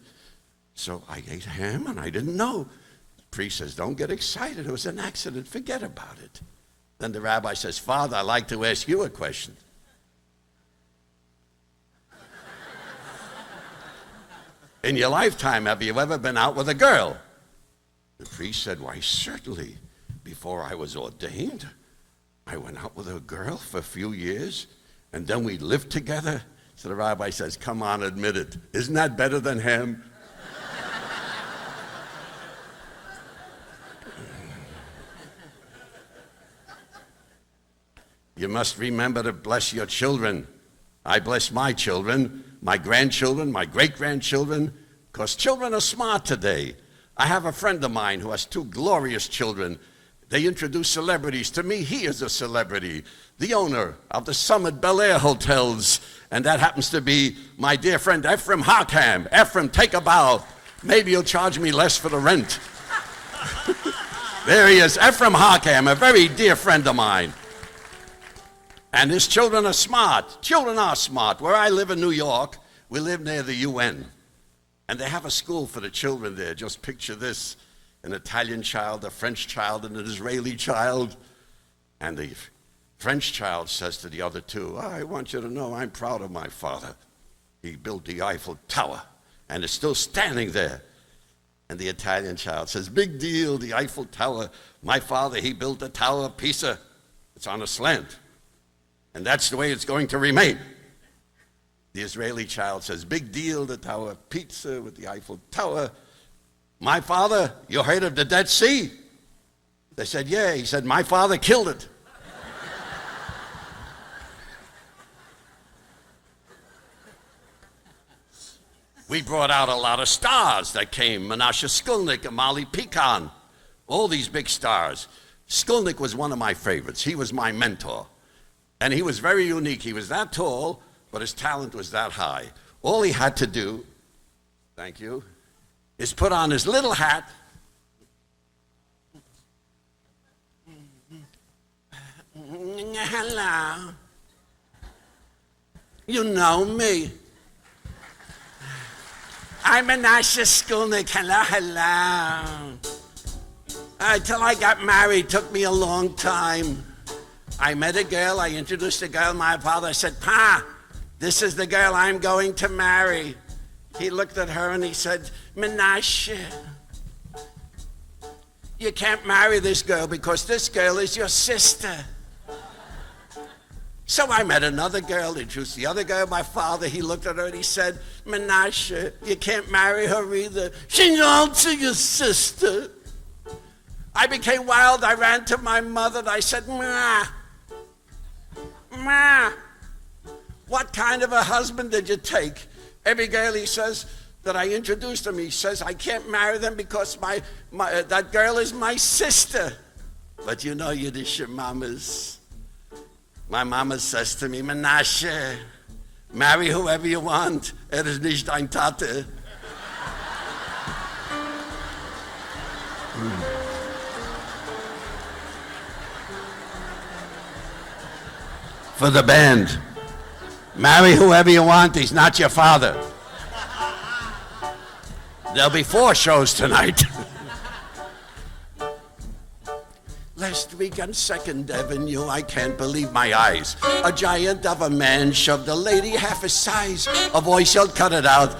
So I ate ham and I didn't know." The priest says, "Don't get excited. It was an accident. Forget about it." Then the rabbi says, "Father, I'd like to ask you a question. In your lifetime, have you ever been out with a girl?" The priest said, "Why, certainly. Before I was ordained, I went out with a girl for a few years, and then we lived together." So the rabbi says, "Come on, admit it. Isn't that better than ham?" You must remember to bless your children. I bless my children, my grandchildren, my great-grandchildren, because children are smart today. I have a friend of mine who has 2 glorious children. They introduce celebrities to me. He is a celebrity, the owner of the Summit Bel Air hotels, and that happens to be my dear friend Ephraim Harkham. Ephraim, take a bow. Maybe you'll charge me less for the rent. There he is, Ephraim Harkham, a very dear friend of mine. And his children are smart. Children are smart. Where I live in New York, we live near the UN. And they have a school for the children there. Just picture this: an Italian child, a French child, and an Israeli child. And the French child says to the other 2, "I want you to know I'm proud of my father. He built the Eiffel Tower, and it's still standing there." And the Italian child says, "Big deal, the Eiffel Tower. My father, he built the Tower of Pisa. It's on a slant. And that's the way it's going to remain." The Israeli child says, "Big deal, the Tower of Pizza with the Eiffel Tower. My father, you heard of the Dead Sea?" They said, "Yeah." He said, "My father killed it." We brought out a lot of stars that came. Menashe Skulnik and Molly Pecan, all these big stars. Skulnik was one of my favorites. He was my mentor. And he was very unique. He was that tall, but his talent was that high. All he had to do, thank you, is put on his little hat. Hello. You know me. I'm Menashe Skulnik. Hello, hello. Till I got married, took me a long time. I met a girl, I introduced the girl, my father said, "Pa, this is the girl I'm going to marry." He looked at her and he said, "Menashe, you can't marry this girl because this girl is your sister." So I met another girl, introduced the other girl, my father. He looked at her and he said, "Menashe, you can't marry her either. She's also your sister." I became wild. I ran to my mother and I said, "Ma, Ma, what kind of a husband did you take?" Every girl, he says, that I introduced him, he says, "I can't marry them because that girl is my sister." But you know Yiddish mamas. My mama says to me, "Menashe, marry whoever you want. Is nicht dein Tate." For the band. Marry whoever you want, he's not your father. There'll be 4 shows tonight. Last week on 2nd Avenue, I can't believe my eyes. A giant of a man shoved a lady half his size. A voice yelled, cut it out.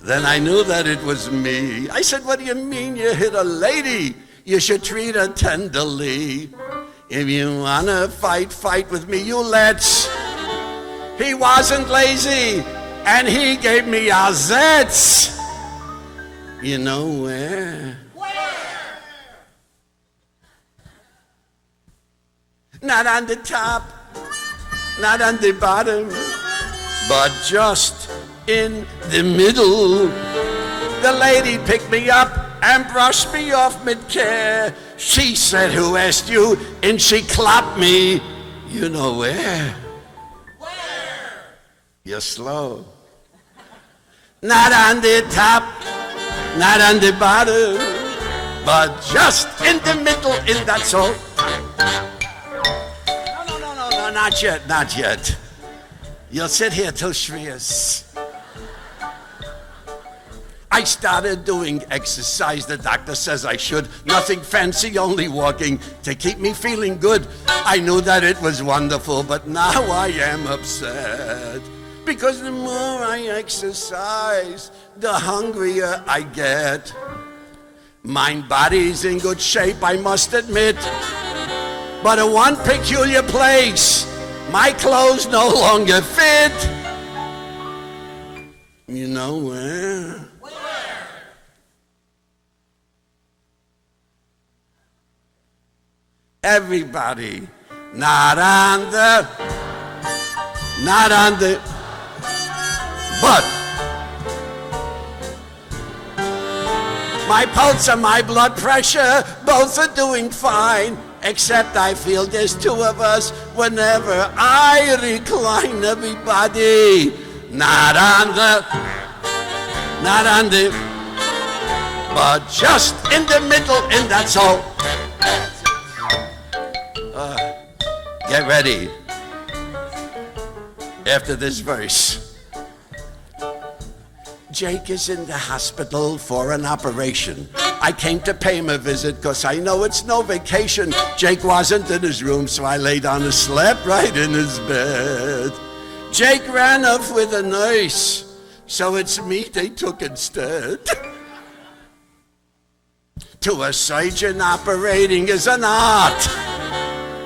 Then I knew that it was me. I said, what do you mean you hit a lady? You should treat her tenderly. If you wanna fight, fight with me, you let's. He wasn't lazy, and he gave me a zets. You know where? Not on the top, not on the bottom, but just in the middle. The lady picked me up and brushed me off mid-care. She said, who asked you? And she clapped me. You know where? Where? You're slow. Not on the top, not on the bottom, but just in the middle, and that's all. No, not yet, not yet. You'll sit here till Shreyas. I started doing exercise, the doctor says I should. Nothing fancy, only walking to keep me feeling good. I knew that it was wonderful, but now I am upset. Because the more I exercise, the hungrier I get. My body's in good shape, I must admit. But in one peculiar place, my clothes no longer fit. You know where? Everybody, not on the, but my pulse and my blood pressure, both are doing fine, except I feel there's 2 of us whenever I recline. Everybody, not on the, but just in the middle, and that's all. Get ready. After this verse. Jake is in the hospital for an operation. I came to pay him a visit because I know it's no vacation. Jake wasn't in his room, so I laid down and slept right in his bed. Jake ran off with a nurse, so it's me they took instead. To a surgeon, operating is an art.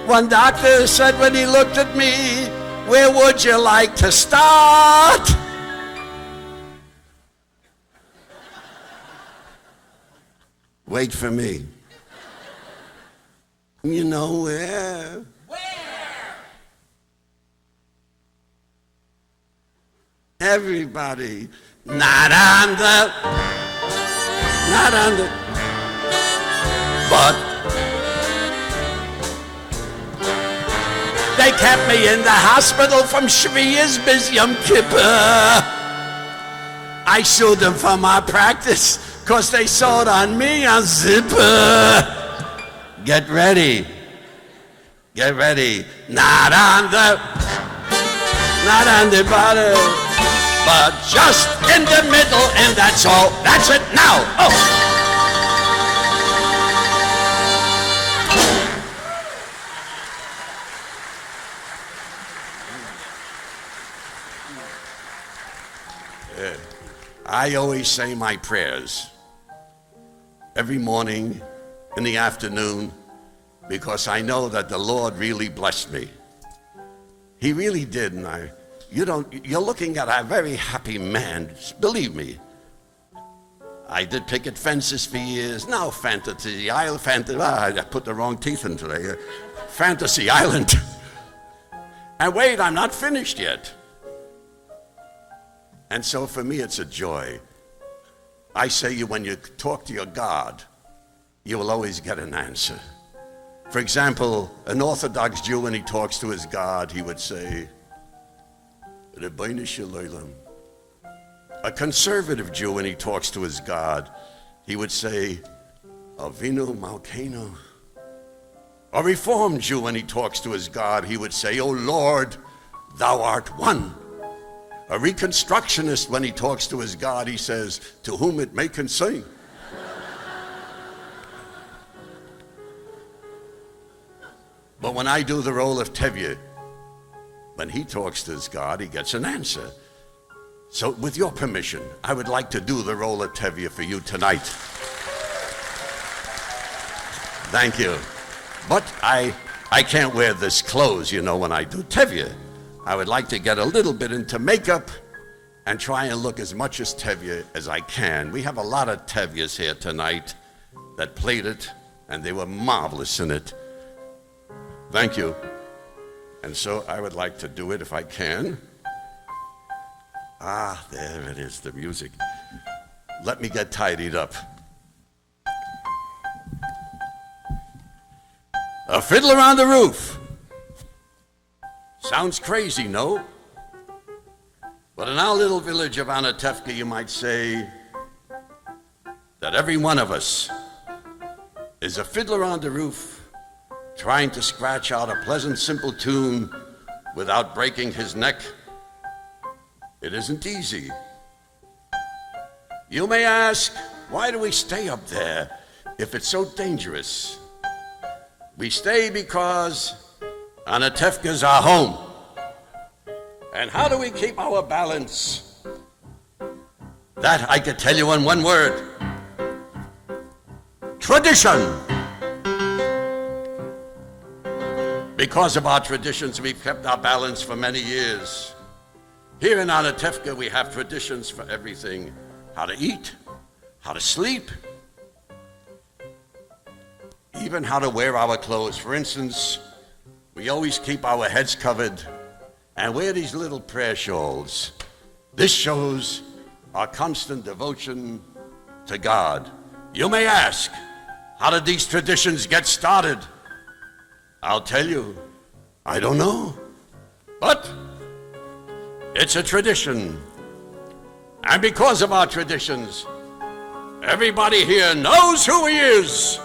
One doctor said when he looked at me, where would you like to start? Wait for me. You know where? Where? Everybody, not on the, but they kept me in the hospital from Shviya's bis Yom Kippur. I sued them for malpractice because they sewed on me a zipper. Get ready. Get ready. Not on the bottom, but just in the middle, and that's all. That's it now. Oh. I always say my prayers every morning, in the afternoon, because I know that the Lord really blessed me. He really did, and you're looking at a very happy man, believe me. I did picket fences for years. Now Fantasy Island, I put the wrong teeth in today. Fantasy Island. And wait, I'm not finished yet. And so for me, it's a joy. I say when you talk to your God, you will always get an answer. For example, an Orthodox Jew, when he talks to his God, he would say, Rebbeinu Shalom. A conservative Jew, when he talks to his God, he would say, Avinu Malkeinu. A Reformed Jew, when he talks to his God, he would say, O Lord, thou art one. A reconstructionist, when he talks to his God, he says, to whom it may concern. But when I do the role of Tevye, when he talks to his God, he gets an answer. So with your permission, I would like to do the role of Tevye for you tonight. Thank you. But I can't wear this clothes, you know, when I do Tevye. I would like to get a little bit into makeup and try and look as much as Tevye as I can. We have a lot of Tevyes here tonight that played it, and they were marvelous in it. Thank you. And so I would like to do it if I can. Ah, there it is, the music. Let me get tidied up. A Fiddler on the Roof. Sounds crazy, no? But in our little village of Anatevka, you might say that every one of us is a fiddler on the roof, trying to scratch out a pleasant, simple tune without breaking his neck. It isn't easy. You may ask, why do we stay up there if it's so dangerous? We stay because Anatevka's our home. And how do we keep our balance? That I could tell you in one word. Tradition. Because of our traditions, we've kept our balance for many years. Here in Anatevka, we have traditions for everything. How to eat, how to sleep, even how to wear our clothes. For instance, we always keep our heads covered and wear these little prayer shawls. This shows our constant devotion to God. You may ask, how did these traditions get started? I'll tell you, I don't know. But it's a tradition. And because of our traditions, everybody here knows who he is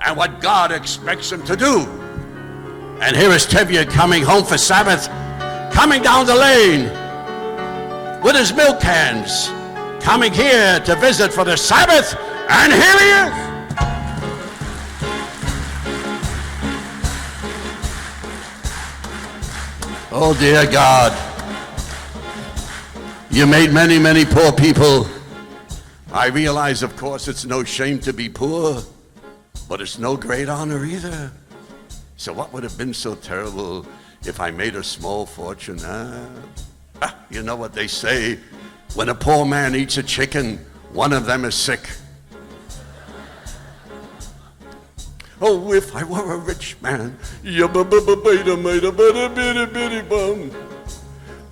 and what God expects him to do. And here is Tevye coming home for Sabbath, coming down the lane with his milk cans, coming here to visit for the Sabbath, and here he is. Oh dear God, you made many, many poor people. I realize, of course, it's no shame to be poor, but it's no great honor either. So what would have been so terrible if I made a small fortune? You know what they say, when a poor man eats a chicken, one of them is sick. Oh, if I were a rich man,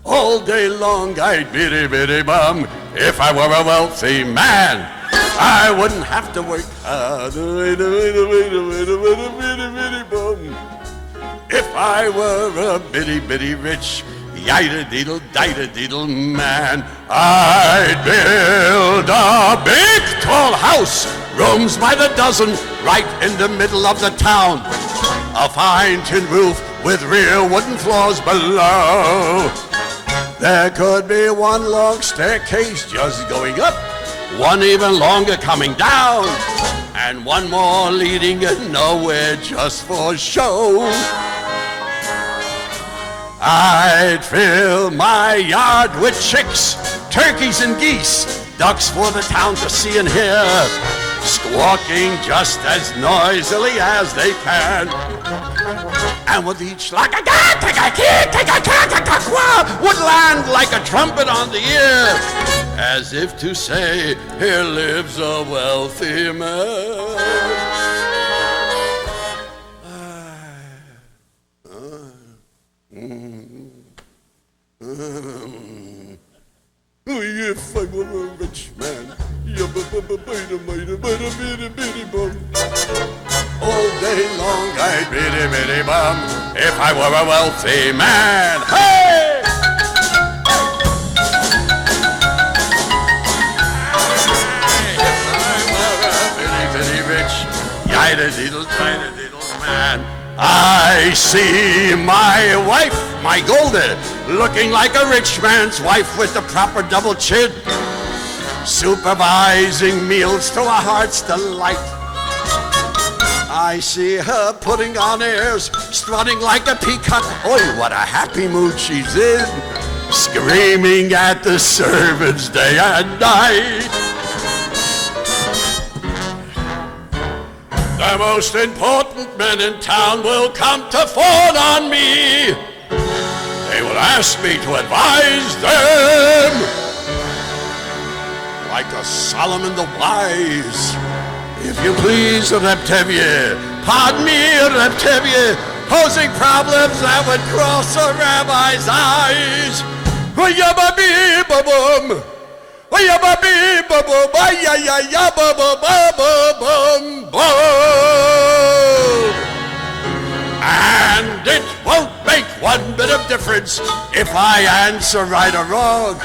all day long I'd bitty bitty bum. If I were a wealthy man, I wouldn't have to work hard. If I were a bitty bitty rich, yida-deedle, dida-deedle man, I'd build a big tall house, rooms by the dozen, right in the middle of the town. A fine tin roof with real wooden floors below. There could be one long staircase just going up, one even longer coming down, and one more leading nowhere just for show. I'd fill my yard with chicks, turkeys and geese, ducks for the town to see and hear, squawking just as noisily as they can. And with each like a would land like a trumpet on the ear, as if to say, here lives a wealthy man. If I were a rich man, all day long I'd bitty bitty bum. If I were a wealthy man, hey! If I were a bitty bitty rich, yida-deedle, yida-deedle man, I see my wife, my Goldie, looking like a rich man's wife with the proper double chin, supervising meals to our heart's delight. I see her putting on airs, strutting like a peacock. Oh, what a happy mood she's in, screaming at the servants day and night. The most important men in town will come to fawn on me. They will ask me to advise them, like a Solomon the Wise. If you please, Reptevie, pardon me, Reptevie, posing problems that would cross a rabbi's eyes. Yabba-bee-ba-boom, yabba-bee-ba-boom, yabba-ba-boom, boom. And it won't make one bit of difference if I answer right or wrong.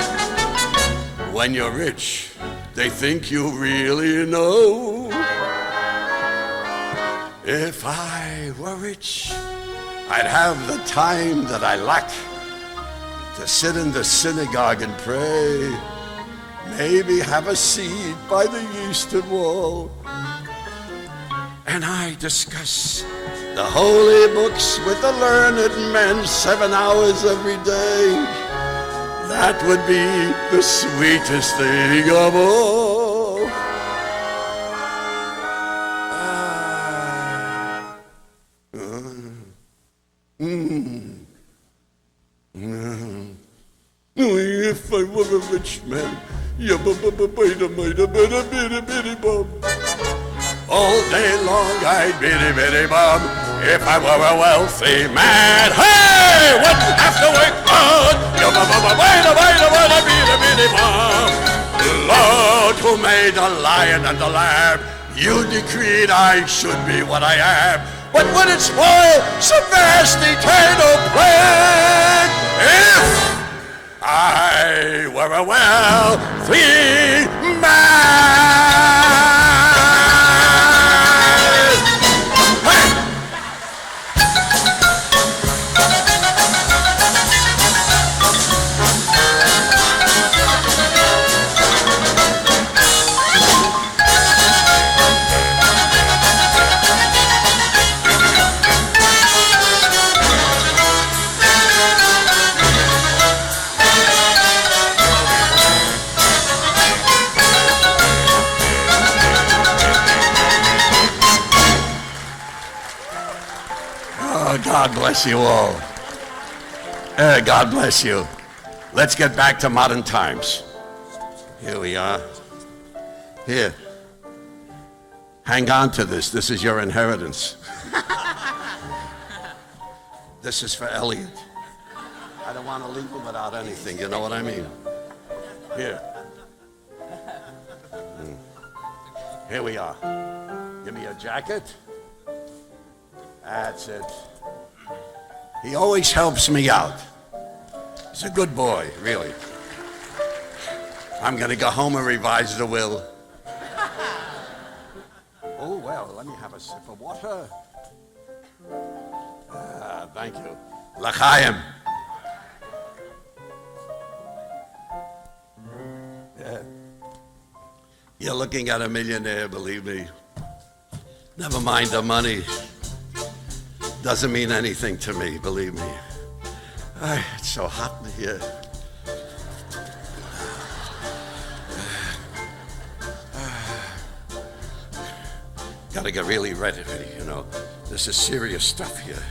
When you're rich, they think you really know. If I were rich, I'd have the time that I lack to sit in the synagogue and pray, maybe have a seat by the eastern wall. And I discuss the holy books with the learned men 7 hours every day. That would be the sweetest thing of all. If I were a rich man, all day long I'd biddy-biddy-bum. If I were a wealthy man, hey, wouldn't have to work hard. Biddy-biddy-bum. Lord, who made the lion and the lamb, you decreed I should be what I am. But would it spoil some vast eternal plan if I were a wealthy man? Hey! God bless you all. God bless you. Let's get back to modern times. Here we are. Here. Hang on to this. This is your inheritance. This is for Elliot. I don't want to leave him without anything. You know what I mean? Here. Here we are. Give me a jacket. That's it. He always helps me out. He's a good boy, really. I'm going to go home and revise the will. Oh, well, let me have a sip of water. Thank you. L'chaim. Yeah. You're looking at a millionaire, believe me. Never mind the money. Doesn't mean anything to me, believe me. It's so hot in here. Gotta get really ready, you know. This is serious stuff here.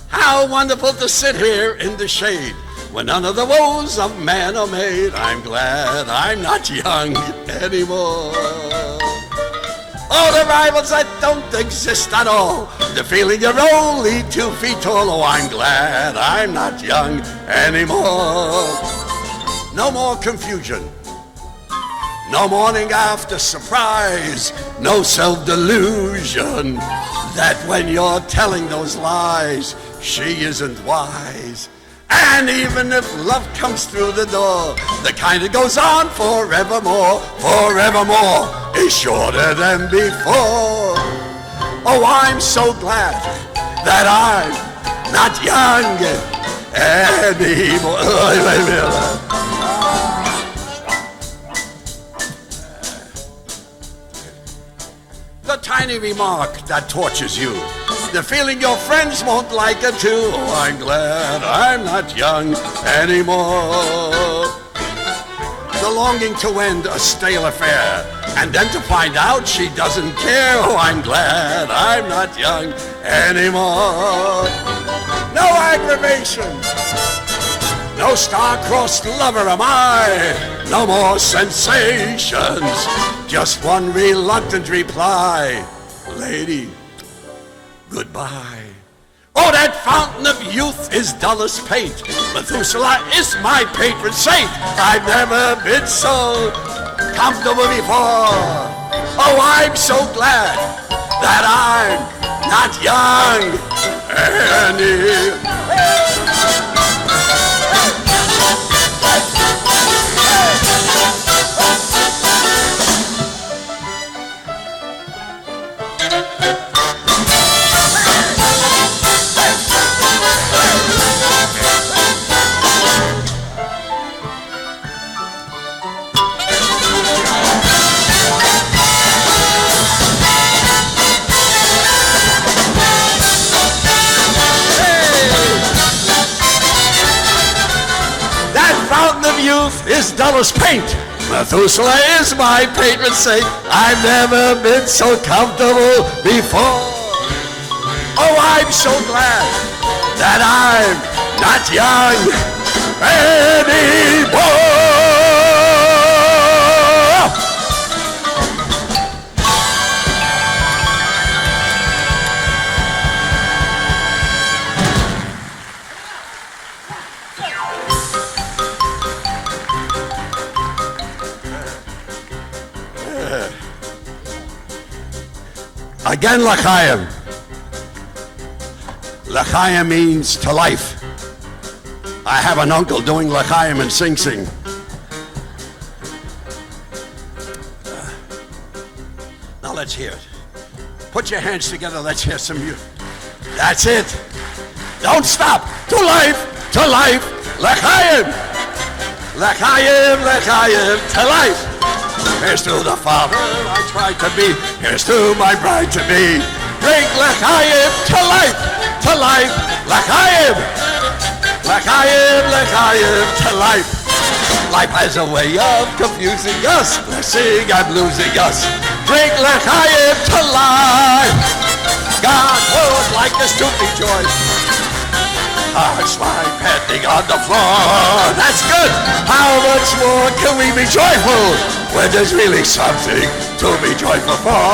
How wonderful to sit here in the shade when none of the woes of man are made. I'm glad I'm not young anymore. Oh, the rivals that don't exist at all. The feeling you're only 2 feet tall. Oh, I'm glad I'm not young anymore. No more confusion. No morning after surprise. No self-delusion that when you're telling those lies, she isn't wise. And even if love comes through the door, the kind that goes on forevermore, forevermore is shorter than before. Oh, I'm so glad that I'm not young anymore. The tiny remark that tortures you, the feeling your friends won't like it too. Oh, I'm glad I'm not young anymore. The longing to end a stale affair and then to find out she doesn't care. Oh, I'm glad I'm not young anymore. No aggravation, no star-crossed lover am I. No more sensations, just one reluctant reply. Lady, goodbye. Oh, that fountain of youth is dull as paint. Methuselah is my patron saint. I've never been so comfortable before. Oh, I'm so glad that I'm not young anymore. Youth is dull as paint. Methuselah is my patron saint. I've never been so comfortable before. Oh, I'm so glad that I'm not young anymore. Again, L'chaim. L'chaim means to life. I have an uncle doing L'chaim in Sing Sing. Now let's hear it. Put your hands together, let's hear some music. That's it. Don't stop. To life, L'chaim. L'chaim, L'chaim, to life. Here's to the father I tried to be. Here's to my bride to be. Drink L'chaim to life, L'chaim. L'chaim, L'chaim to life. Life has a way of confusing us, blessing and losing us. Drink L'chaim to life. God would like us to be joyful. Hearts lie pending on the floor. That's good. How much more can we be joyful when there's really something to be joyful for?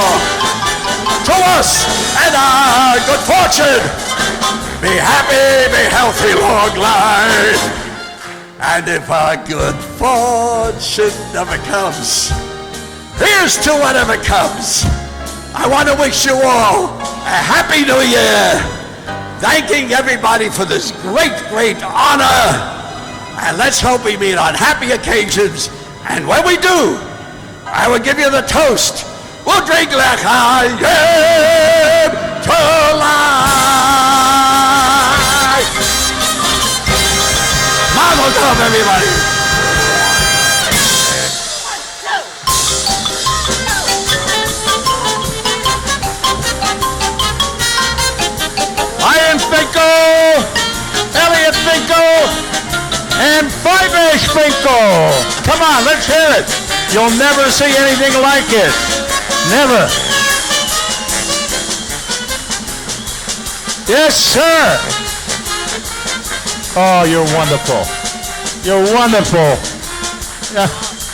To us and our good fortune, be happy, be healthy, long life. And if our good fortune never comes, here's to whatever comes. I want to wish you all a happy new year. Thanking everybody for this great, great honor. And let's hope we meet on happy occasions. And when we do, I will give you the toast. We'll drink L'chaim to life. Mazel tov, everybody. Ian Finkel, Elliot Finkel, and Fyvush Finkel. Come on, let's hear it. You'll never see anything like it. Never. Yes, sir. Oh, you're wonderful. You're wonderful. Yeah.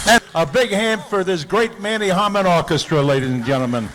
And a big hand for this great Manny Hammond Orchestra, ladies and gentlemen.